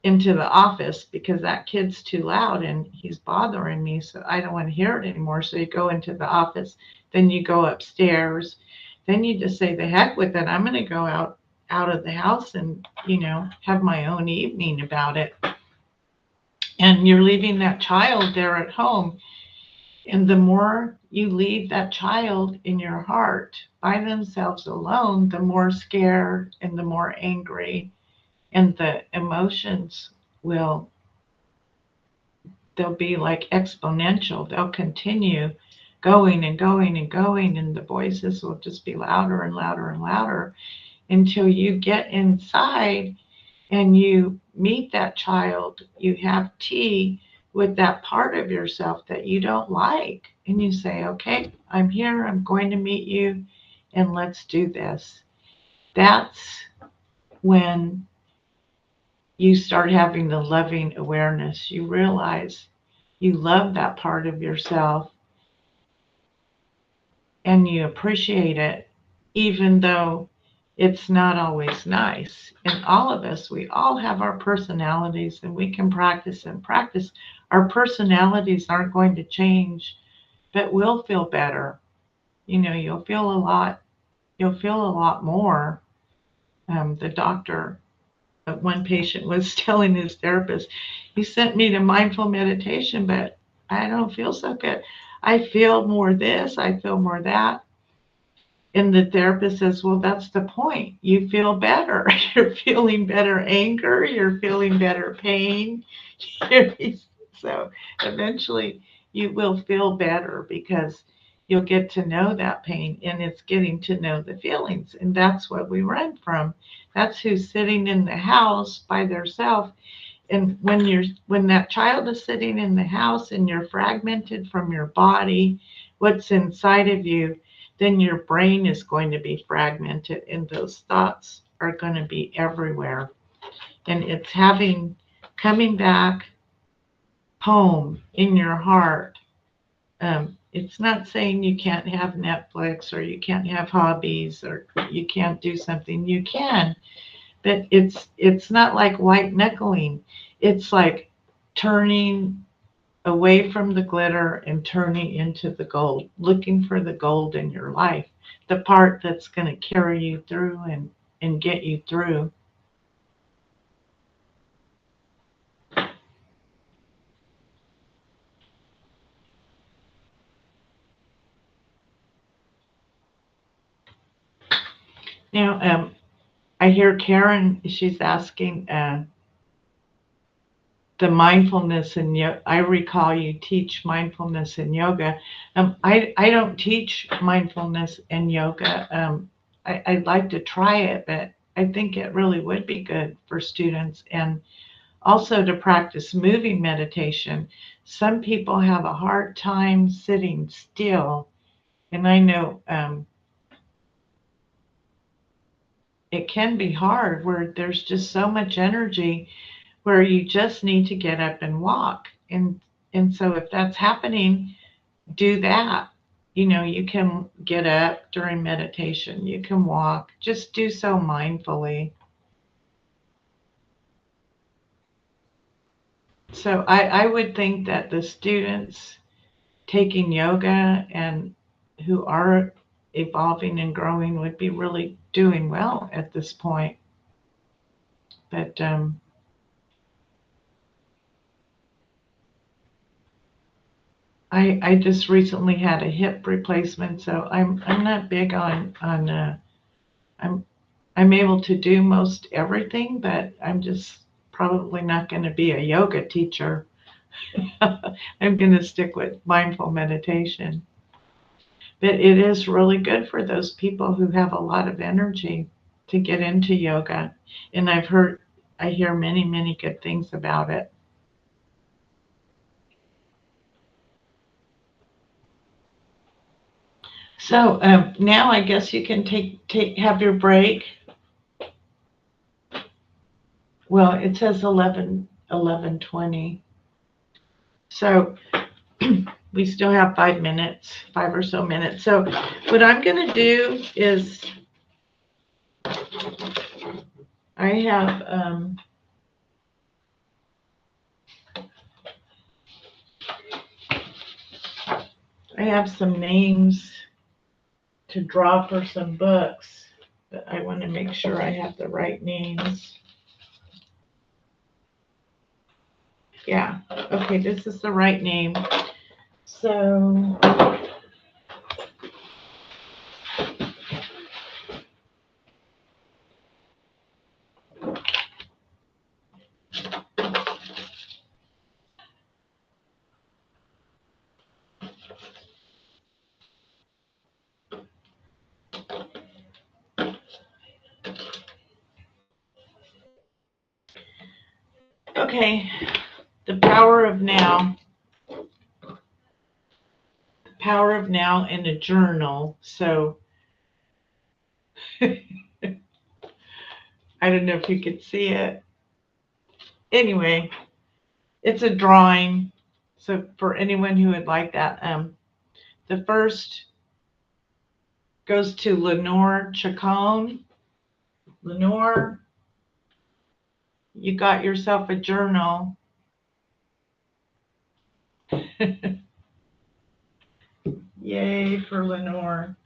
into the office because that kid's too loud and he's bothering me. So I don't want to hear it anymore. So you go into the office, then you go upstairs, then you just say, the heck with it. I'm going to go out of the house and, have my own evening about it. And you're leaving that child there at home. And the more you leave that child in your heart by themselves alone, the more scared and the more angry, and the emotions they'll be like exponential. They'll continue going and going and going, and the voices will just be louder and louder and louder until you get inside and you meet that child, you have tea with that part of yourself that you don't like, and you say, okay, I'm here, I'm going to meet you, and let's do this. That's when you start having the loving awareness. You realize you love that part of yourself and you appreciate it, even though it's not always nice. And all of us, we all have our personalities, and we can practice and practice. Our personalities aren't going to change, but we'll feel better. You know, you'll feel a lot more. The doctor, one patient was telling his therapist, he sent me to mindful meditation, but I don't feel so good. I feel more this, I feel more that. And the therapist says, well, that's the point. You feel better. You're feeling better anger. You're feeling better pain. So eventually you will feel better because you'll get to know that pain, and it's getting to know the feelings. And that's what we run from. That's who's sitting in the house by themselves. And when that child is sitting in the house and you're fragmented from your body, what's inside of you, then your brain is going to be fragmented and those thoughts are going to be everywhere. And it's coming back home in your heart. It's not saying you can't have Netflix or you can't have hobbies or you can't do something. You can, but it's not like white knuckling. It's like turning away from the glitter and turning into the gold, looking for the gold in your life, the part that's going to carry you through and get you through. Now, I hear Karen, she's asking the mindfulness and I recall you teach mindfulness and yoga. I don't teach mindfulness and yoga. I'd like to try it, but I think it really would be good for students and also to practice moving meditation. Some people have a hard time sitting still, and I know it can be hard where there's just so much energy where you just need to get up and walk. And so if that's happening, do that. You know, you can get up during meditation, you can walk, just do so mindfully. So I would think that the students taking yoga and who are evolving and growing would be really doing well at this point. But I just recently had a hip replacement, so I'm not big on I'm I'm able to do most everything, but I'm just probably not going to be a yoga teacher. I'm going to stick with mindful meditation. But it is really good for those people who have a lot of energy to get into yoga. And I hear many, many good things about it. So now I guess you can have your break. Well, it says 11:20. So we still have 5 minutes, 5 or so minutes. So what I'm going to do is I have I have some names to draw for some books, but I want to make sure I have the right names. Yeah, okay, this is the right name. So Okay, the power of now. The power of now in a journal. So I don't know if you could see it. Anyway, it's a drawing. So for anyone who would like that, the first goes to Lenore Chacon. Lenore, you got yourself a journal. Yay for Lenore.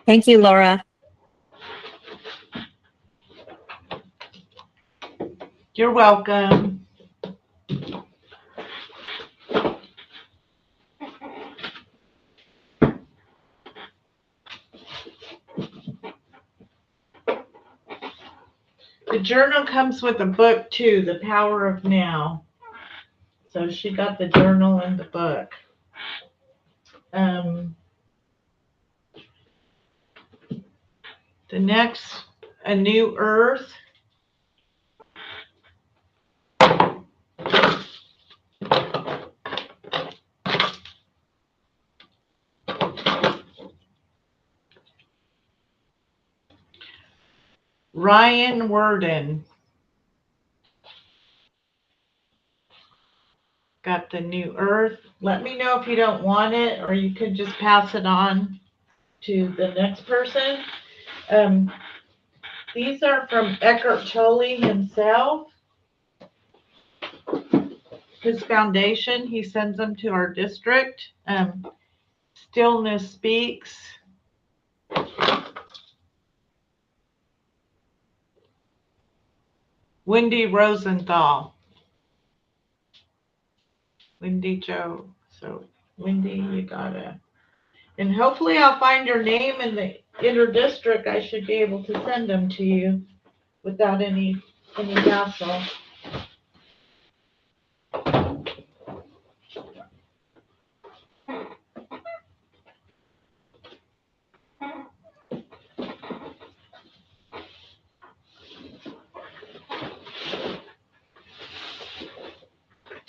Thank you, Laura. You're welcome. The journal comes with a book too, The Power of Now. So she got the journal and the book. The next, A New Earth. Ryan Worden got the New Earth. Let me know if you don't want it, or you could just pass it on to the next person. These are from Eckhart Tolle himself. His foundation, he sends them to our district. Stillness Speaks. Wendy Rosenthal. Wendy Joe. So, Wendy, you got it. And hopefully I'll find your name in the inter-district. I should be able to send them to you without any hassle.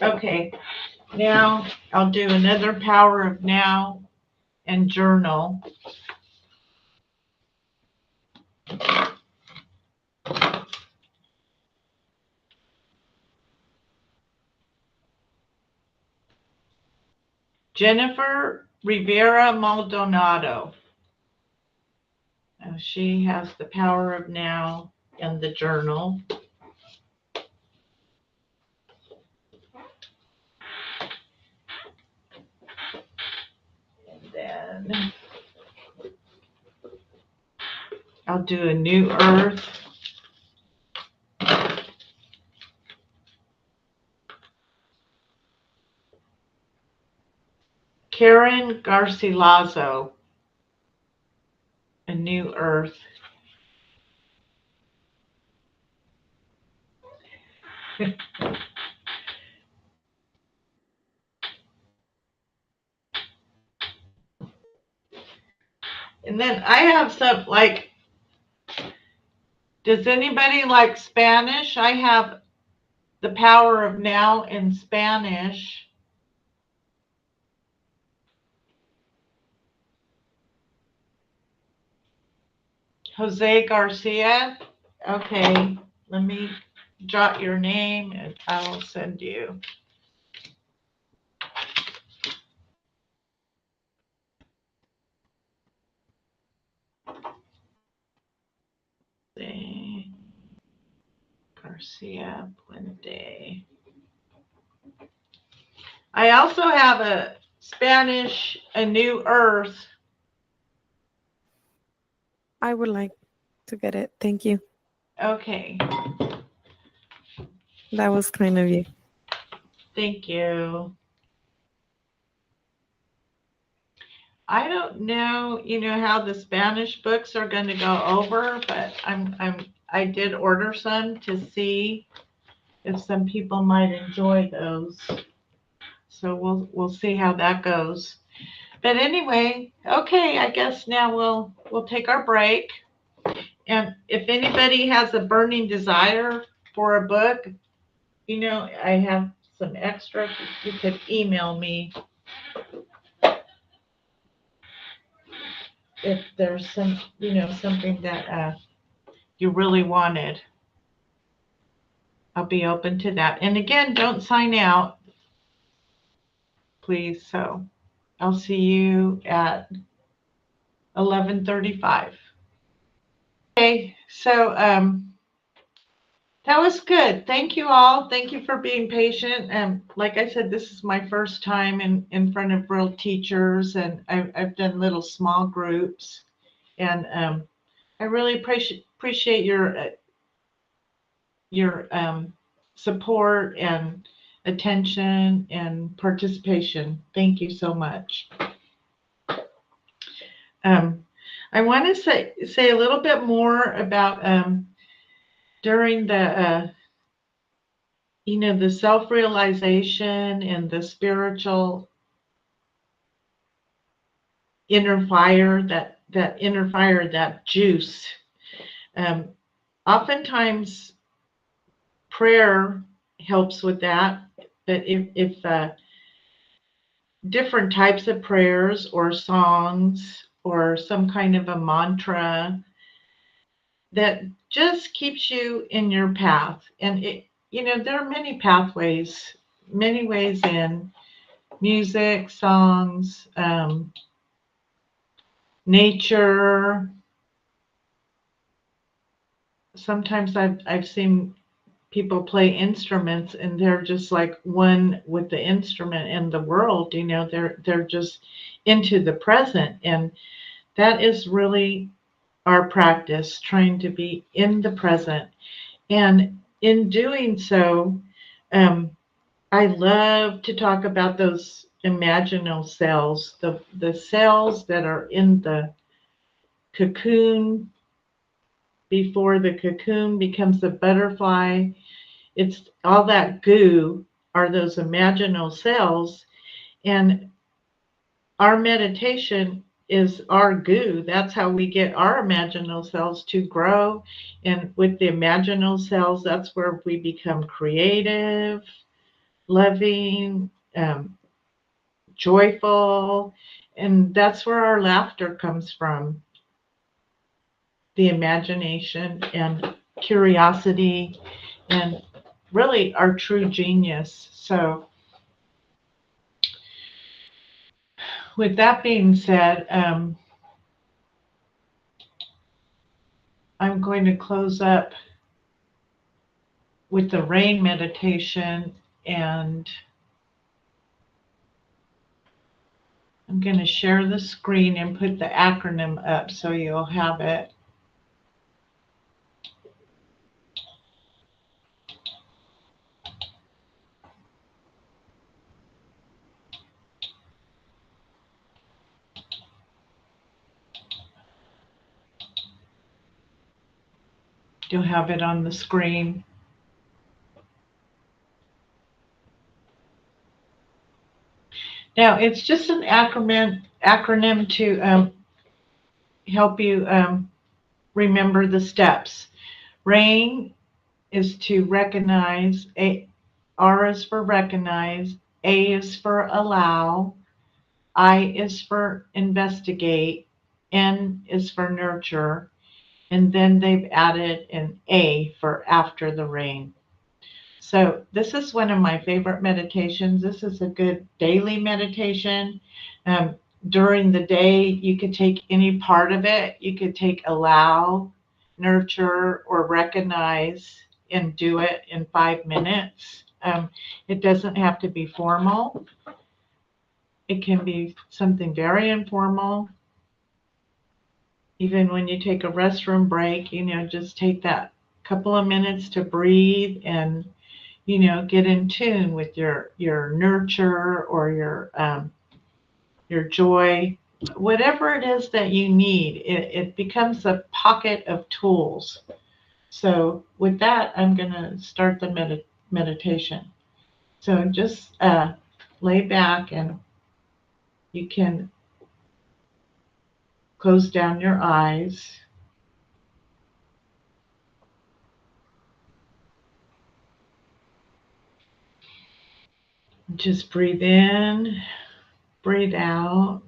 Okay, now I'll do another Power of Now and journal. Jennifer Rivera Maldonado. Now she has the Power of Now and the journal. And then I'll do A New Earth. Karen Garcilaso, A New Earth. And then I have some, like, does anybody like Spanish? I have the Power of Now in Spanish. Jose Garcia. Okay, let me jot your name and I will send you. Garcia Puente. I also have a Spanish, A New Earth. I would like to get it. Thank you. Okay. That was kind of you. Thank you. I don't know, how the Spanish books are going to go over, but I did order some to see if some people might enjoy those. So we'll see how that goes. But anyway, okay, I guess now we'll take our break. And if anybody has a burning desire for a book, I have some extra. You could email me if there's something that you really wanted. I'll be open to that. And again, don't sign out, please. So I'll see you at 11:35. Okay, so that was good. Thank you all. Thank you for being patient. And like I said, this is my first time in front of real teachers, and I've done little small groups, and I really appreciate your support and attention and participation. Thank you so much. I want to say a little bit more about during the the self-realization and the spiritual inner fire, that inner fire, that juice. Oftentimes prayer helps with that, but if different types of prayers or songs or some kind of a mantra that just keeps you in your path. And there are many pathways, many ways in music, songs, nature. Sometimes I've seen people play instruments and they're just like one with the instrument and the world. They're just into the present, and that is really our practice, trying to be in the present. And in doing so, I love to talk about those imaginal cells, the cells that are in the cocoon before the cocoon becomes a butterfly. It's all that goo are those imaginal cells, and our meditation is our goo. That's how we get our imaginal cells to grow. And with the imaginal cells, that's where we become creative, loving, joyful, and that's where our laughter comes from. The imagination and curiosity and really our true genius. So with that being said, I'm going to close up with the rain meditation, and I'm going to share the screen and put the acronym up so you'll have it. You'll have it on the screen. Now, it's just an acronym to help you remember the steps. RAIN is to recognize. R is for recognize. A is for allow. I is for investigate. N is for nurture. And then they've added an A for after the rain. So this is one of my favorite meditations. This is a good daily meditation. During the day, you could take any part of it. You could take allow, nurture, or recognize and do it in 5 minutes. It doesn't have to be formal. It can be something very informal. Even when you take a restroom break, just take that couple of minutes to breathe and, get in tune with your nurture or your joy, whatever it is that you need. It becomes a pocket of tools. So with that, I'm going to start the meditation. So just lay back and you can close down your eyes. Just breathe in, breathe out.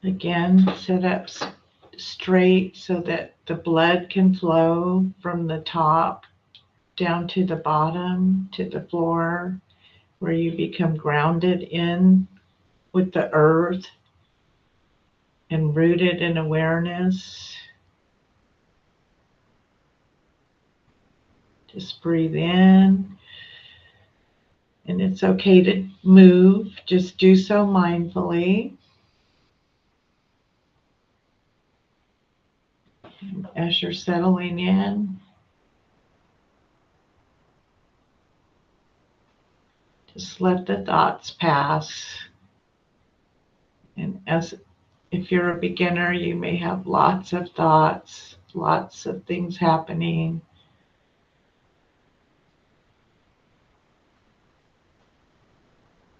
Again, sit up straight so that the blood can flow from the top down to the bottom, to the floor, where you become grounded in with the earth and rooted in awareness. Just breathe in. And it's okay to move. Just do so mindfully. As you're settling in, just let the thoughts pass. And if you're a beginner, you may have lots of thoughts, lots of things happening.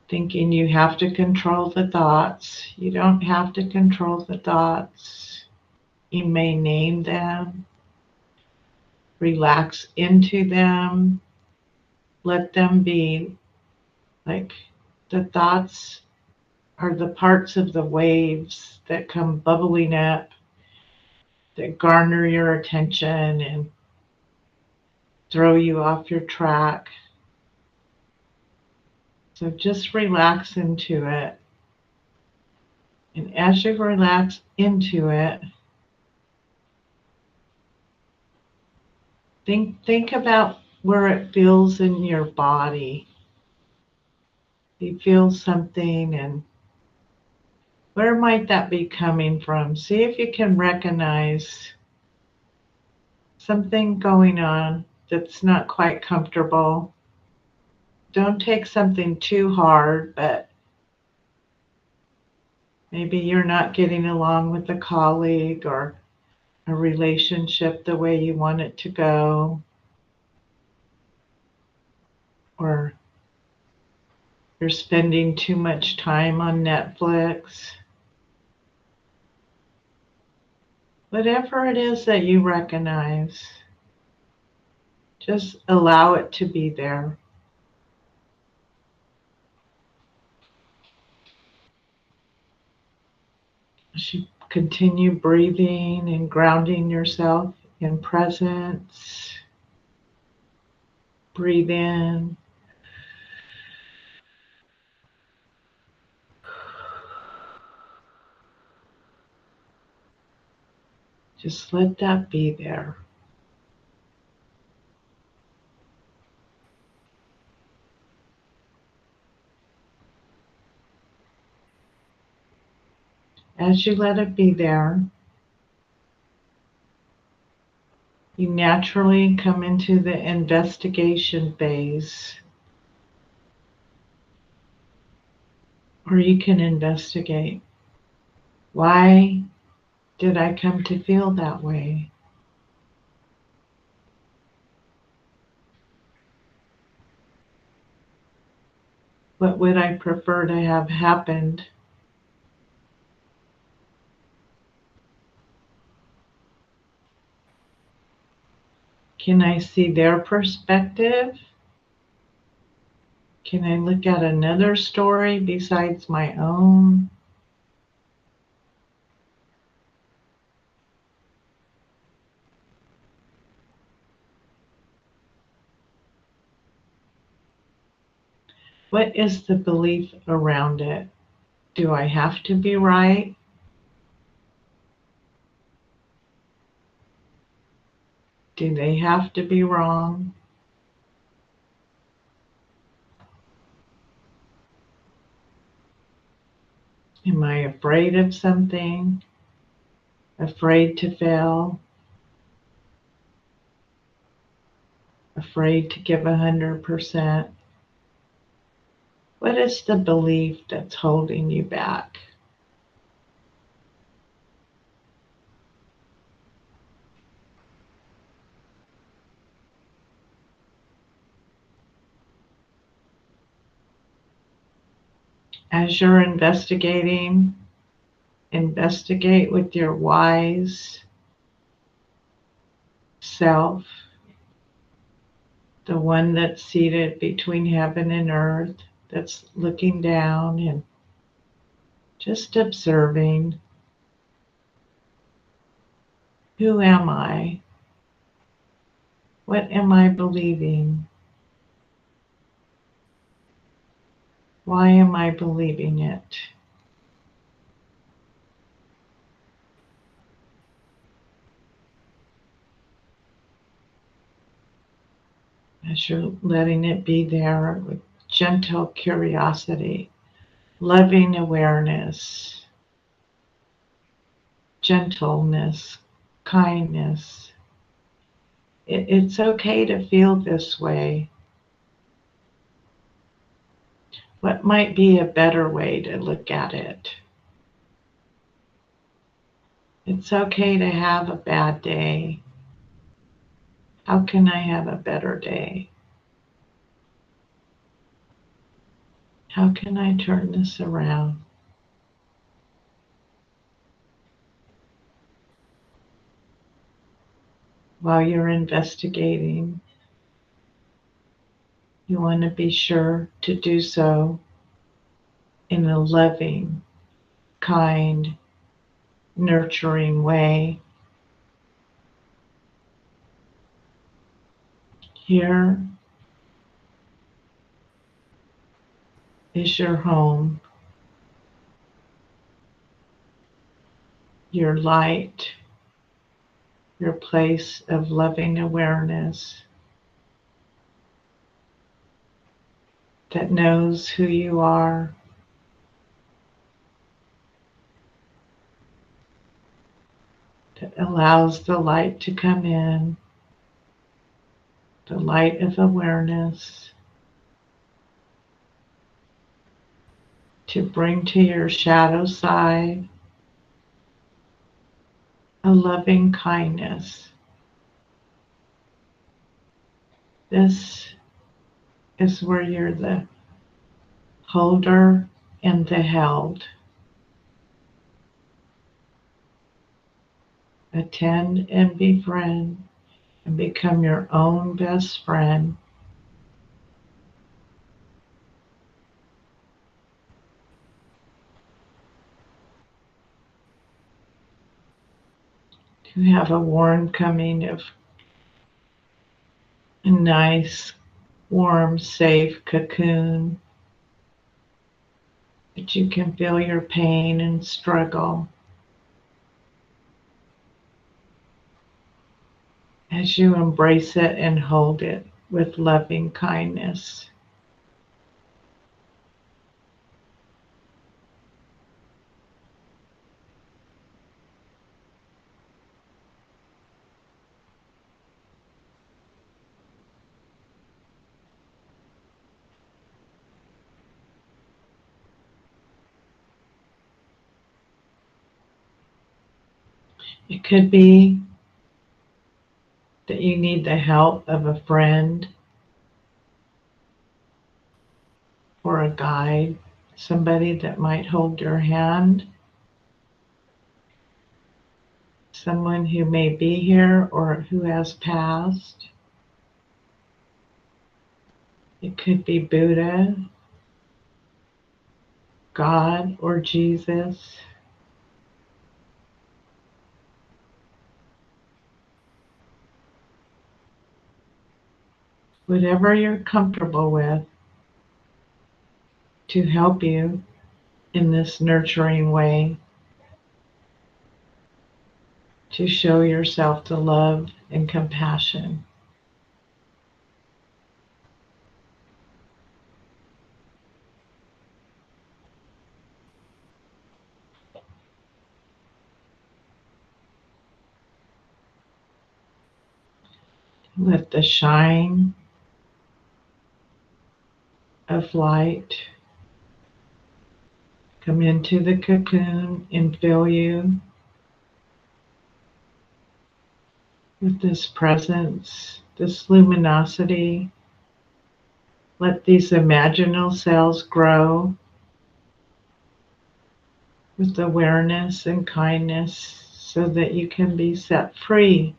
Thinking you have to control the thoughts. You don't have to control the thoughts. You may name them, relax into them, let them be. Like, the thoughts are the parts of the waves that come bubbling up, that garner your attention and throw you off your track. So just relax into it. And as you relax into it, think about where it feels in your body. You feel something, and where might that be coming from? See if you can recognize something going on that's not quite comfortable. Don't take something too hard, but maybe you're not getting along with a colleague or a relationship the way you want it to go, or you're spending too much time on Netflix. Whatever it is that you recognize, just allow it to be there. As you continue breathing and grounding yourself in presence, breathe in. Just let that be there. As you let it be there, you naturally come into the investigation phase, or you can investigate. Why did I come to feel that way? What would I prefer to have happened? Can I see their perspective? Can I look at another story besides my own? What is the belief around it? Do I have to be right? Do they have to be wrong? Am I afraid of something? Afraid to fail? Afraid to give 100%? What is the belief that's holding you back? As you're investigating, investigate with your wise self, the one that's seated between heaven and earth, that's looking down and just observing. Who am I? What am I believing? Why am I believing it? As you're letting it be there with gentle curiosity, loving awareness, gentleness, kindness. It's okay to feel this way. What might be a better way to look at it? It's okay to have a bad day. How can I have a better day? How can I turn this around? While you're investigating, you want to be sure to do so in a loving, kind, nurturing way. Here is your home, your light, your place of loving awareness that knows who you are, that allows the light to come in, the light of awareness, to bring to your shadow side a loving kindness. This is where you're the holder and the held. Attend and befriend and become your own best friend. To have a warm coming of a nice, warm, safe cocoon that you can feel your pain and struggle as you embrace it and hold it with loving kindness. It could be that you need the help of a friend or a guide, somebody that might hold your hand, someone who may be here or who has passed. It could be Buddha, God, or Jesus. Whatever you're comfortable with to help you in this nurturing way, to show yourself the love and compassion. Let the shine of light come into the cocoon and fill you with this presence, this luminosity. Let these imaginal cells grow with awareness and kindness so that you can be set free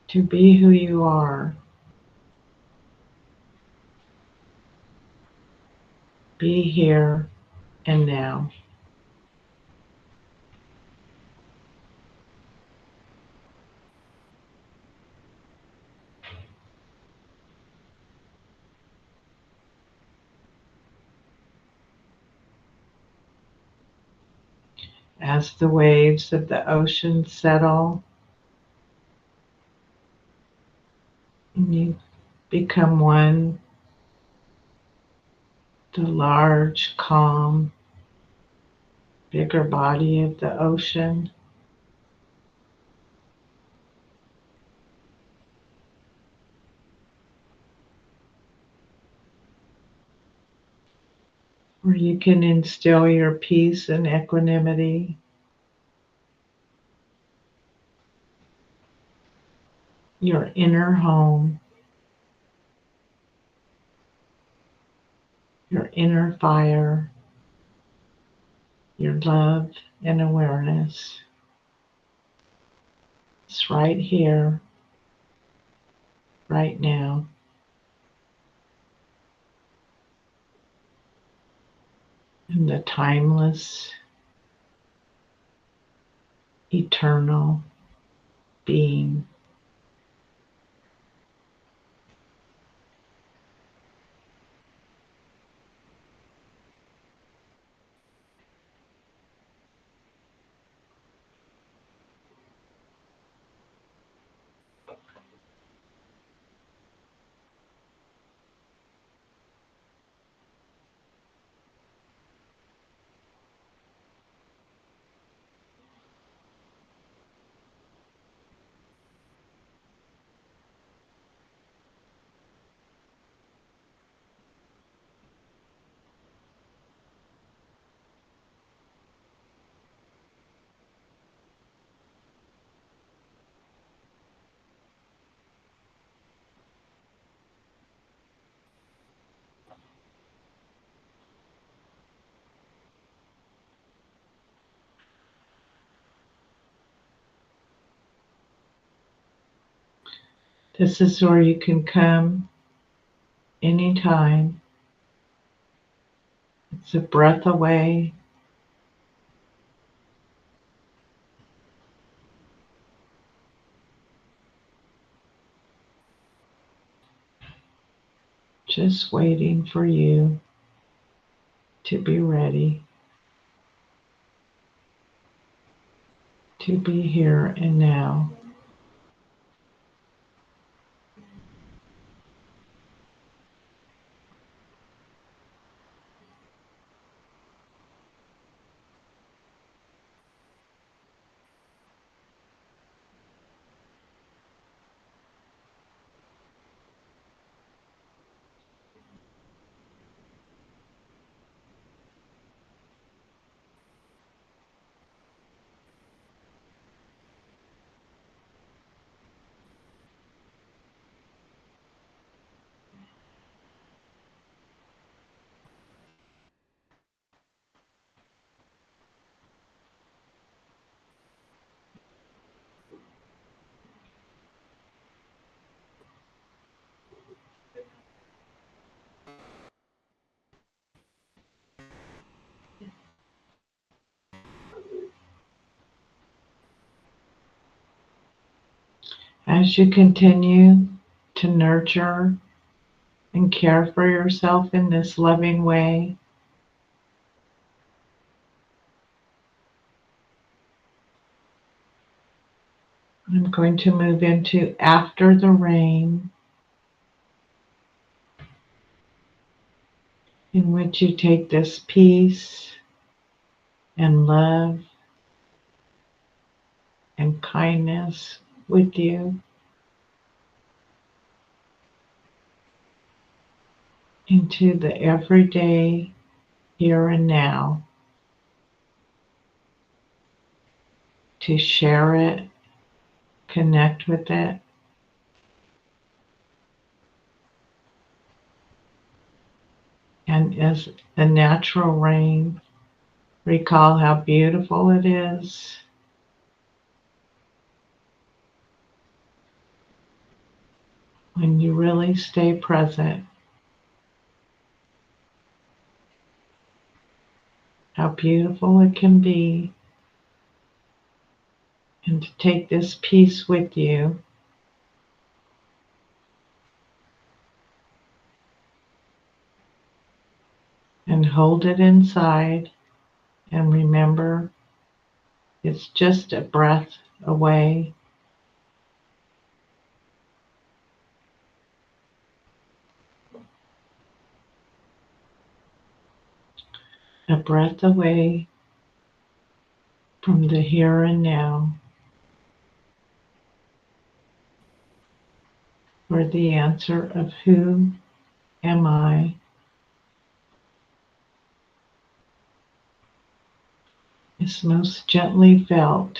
to be who you are. Be here and now. As the waves of the ocean settle and you become one, the large, calm, bigger body of the ocean, where you can instill your peace and equanimity, your inner home, your inner fire, your love and awareness. It's right here, right now. In the timeless, eternal being. This is where you can come anytime. It's a breath away. Just waiting for you to be ready to be here and now. As you continue to nurture and care for yourself in this loving way, I'm going to move into after the rain, in which you take this peace and love and kindness with you into the everyday here and now, to share it, connect with it, And as a natural rain, recall how beautiful it is. When you really stay present, how beautiful it can be, and to take this peace with you. And hold it inside, and remember it's just a breath away. A breath away from the here and now, where the answer of who am I is most gently felt.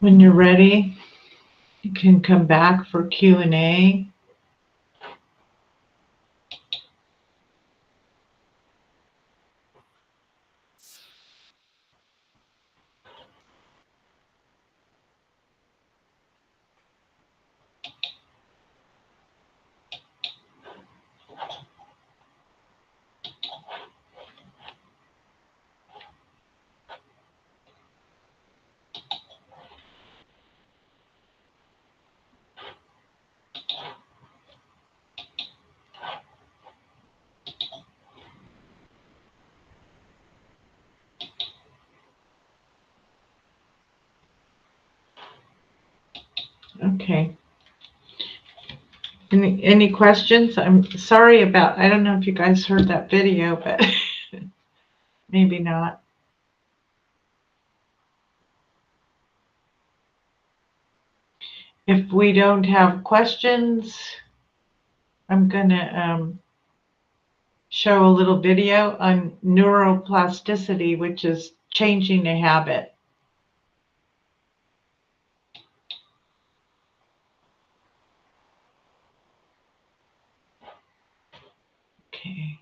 When you're ready, you can come back for Q&A. Okay. Any questions? I'm sorry about, I don't know if you guys heard that video, but maybe not. If we don't have questions, I'm going to show a little video on neuroplasticity, which is changing a habit. Okay.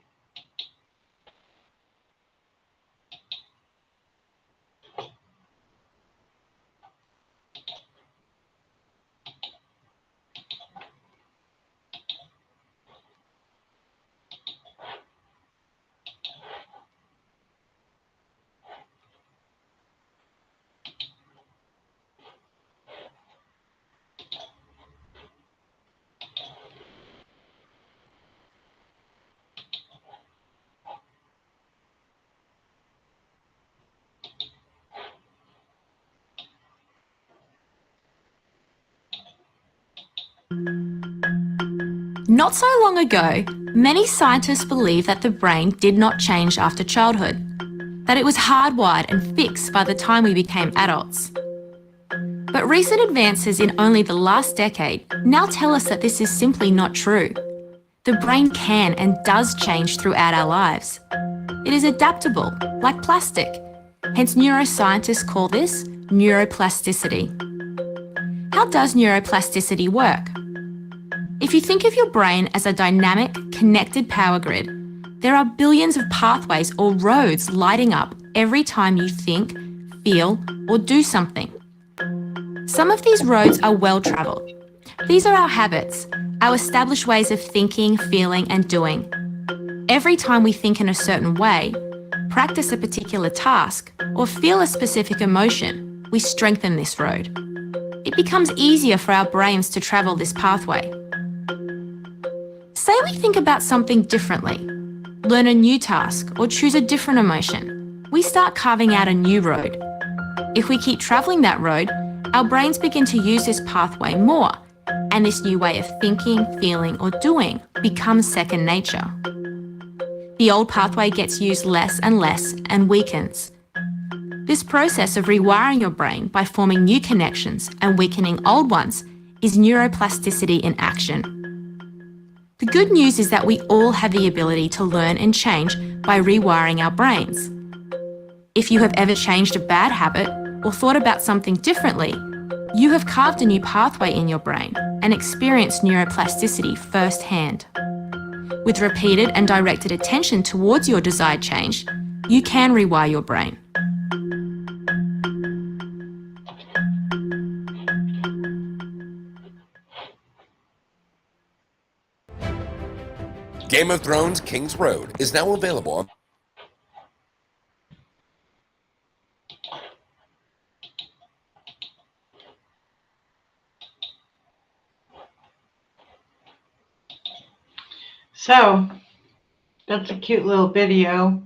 Not so long ago, many scientists believed that the brain did not change after childhood, that it was hardwired and fixed by the time we became adults. But recent advances in only the last decade now tell us that this is simply not true. The brain can and does change throughout our lives. It is adaptable, like plastic. Hence, neuroscientists call this neuroplasticity. How does neuroplasticity work? If you think of your brain as a dynamic, connected power grid, there are billions of pathways or roads lighting up every time you think, feel, or do something. Some of these roads are well-travelled. These are our habits, our established ways of thinking, feeling, and doing. Every time we think in a certain way, practice a particular task, or feel a specific emotion, we strengthen this road. It becomes easier for our brains to travel this pathway. Say we think about something differently, learn a new task, or choose a different emotion. We start carving out a new road. If we keep travelling that road, our brains begin to use this pathway more, and this new way of thinking, feeling, or doing becomes second nature. The old pathway gets used less and weakens. This process of rewiring your brain by forming new connections and weakening old ones is neuroplasticity in action. The good news is that we all have the ability to learn and change by rewiring our brains. If you have ever changed a bad habit or thought about something differently, you have carved a new pathway in your brain and experienced neuroplasticity firsthand. With repeated and directed attention towards your desired change, you can rewire your brain. Game of Thrones King's Road is now available on So that's a cute little video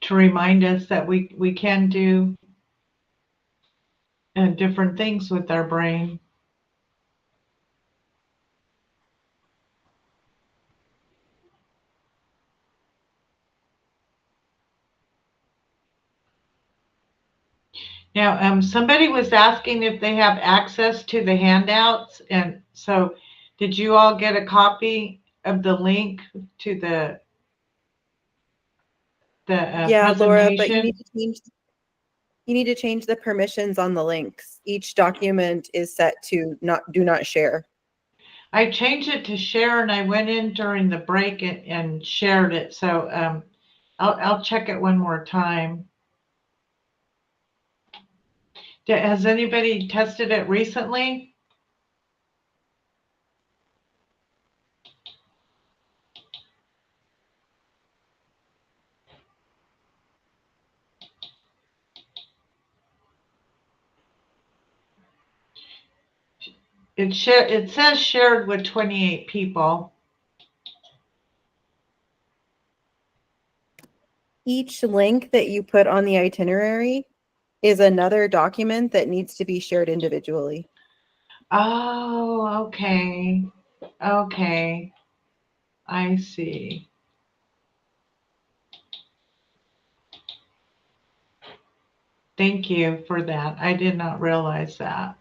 to remind us that we can do different things with our brain. Now, somebody was asking if they have access to the handouts, and so did you all get a copy of the link to the Yeah, Laura, but you presentation? need to change the permissions on the links. Each document is set to do not share. I changed it to share, and I went in during the break and shared it. So I'll check it one more time. Has anybody tested it recently? It says shared with 28 people. Each link that you put on the itinerary is another document that needs to be shared individually. Oh, okay. Okay. I see. Thank you for that. I did not realize that.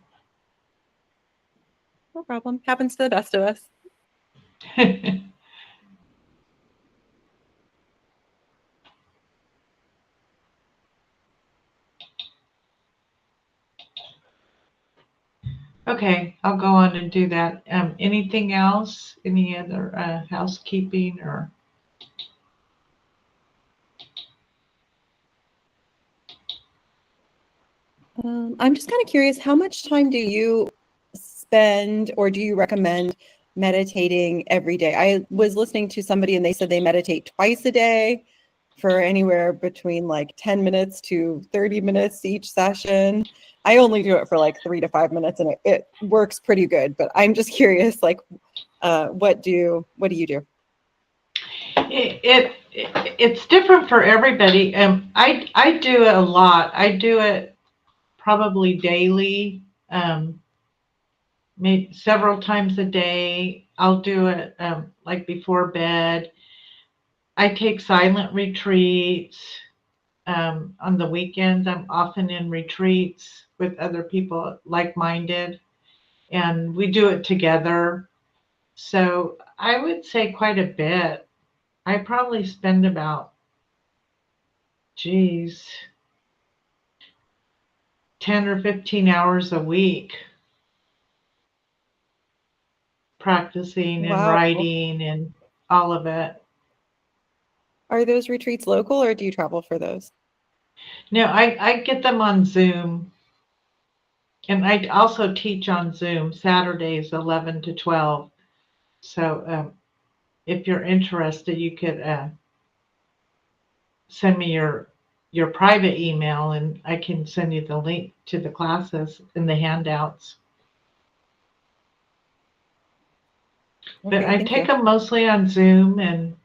No problem. Happens to the best of us. Okay, I'll go on and do that. Anything else? Any other housekeeping or? I'm just kind of curious, how much time do you spend or do you recommend meditating every day? I was listening to somebody and they said they meditate twice a day for anywhere between like 10 minutes to 30 minutes each session. I only do it for like 3 to 5 minutes and it works pretty good, but I'm just curious, like, what do you do? It's different for everybody. I do it a lot. I do it probably daily, maybe several times a day. I'll do it like before bed. I take silent retreats. On the weekends, I'm often in retreats with other people like-minded, and we do it together. So I would say quite a bit. I probably spend about, 10 or 15 hours a week practicing and Wow. writing and all of it. Are those retreats local or do you travel for those? No, I get them on Zoom. And I also teach on Zoom Saturdays, 11 to 12. So if you're interested, you could send me your private email and I can send you the link to the classes and the handouts. But Okay, I thank take you. them mostly on Zoom, and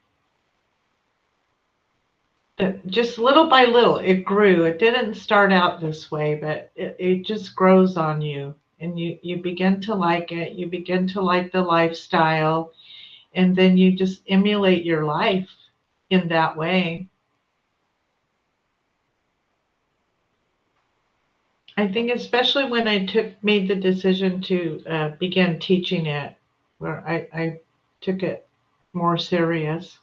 just little by little, it grew. It didn't start out this way, but it just grows on you. And you begin to like it. You begin to like the lifestyle. And then you just emulate your life in that way. I think especially when I made the decision to begin teaching it, where I took it more serious.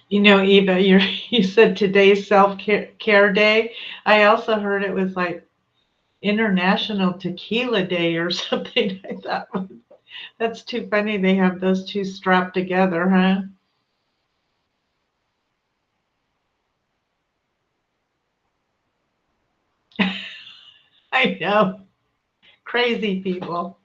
You know, Eva, you said today's self-care day. I also heard it was like International Tequila Day or something. I thought that's too funny. They have those two strapped together, huh? I know. Crazy people.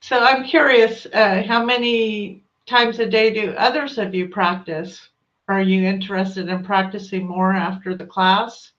So I'm curious, how many times a day do others of you practice? Are you interested in practicing more after the class?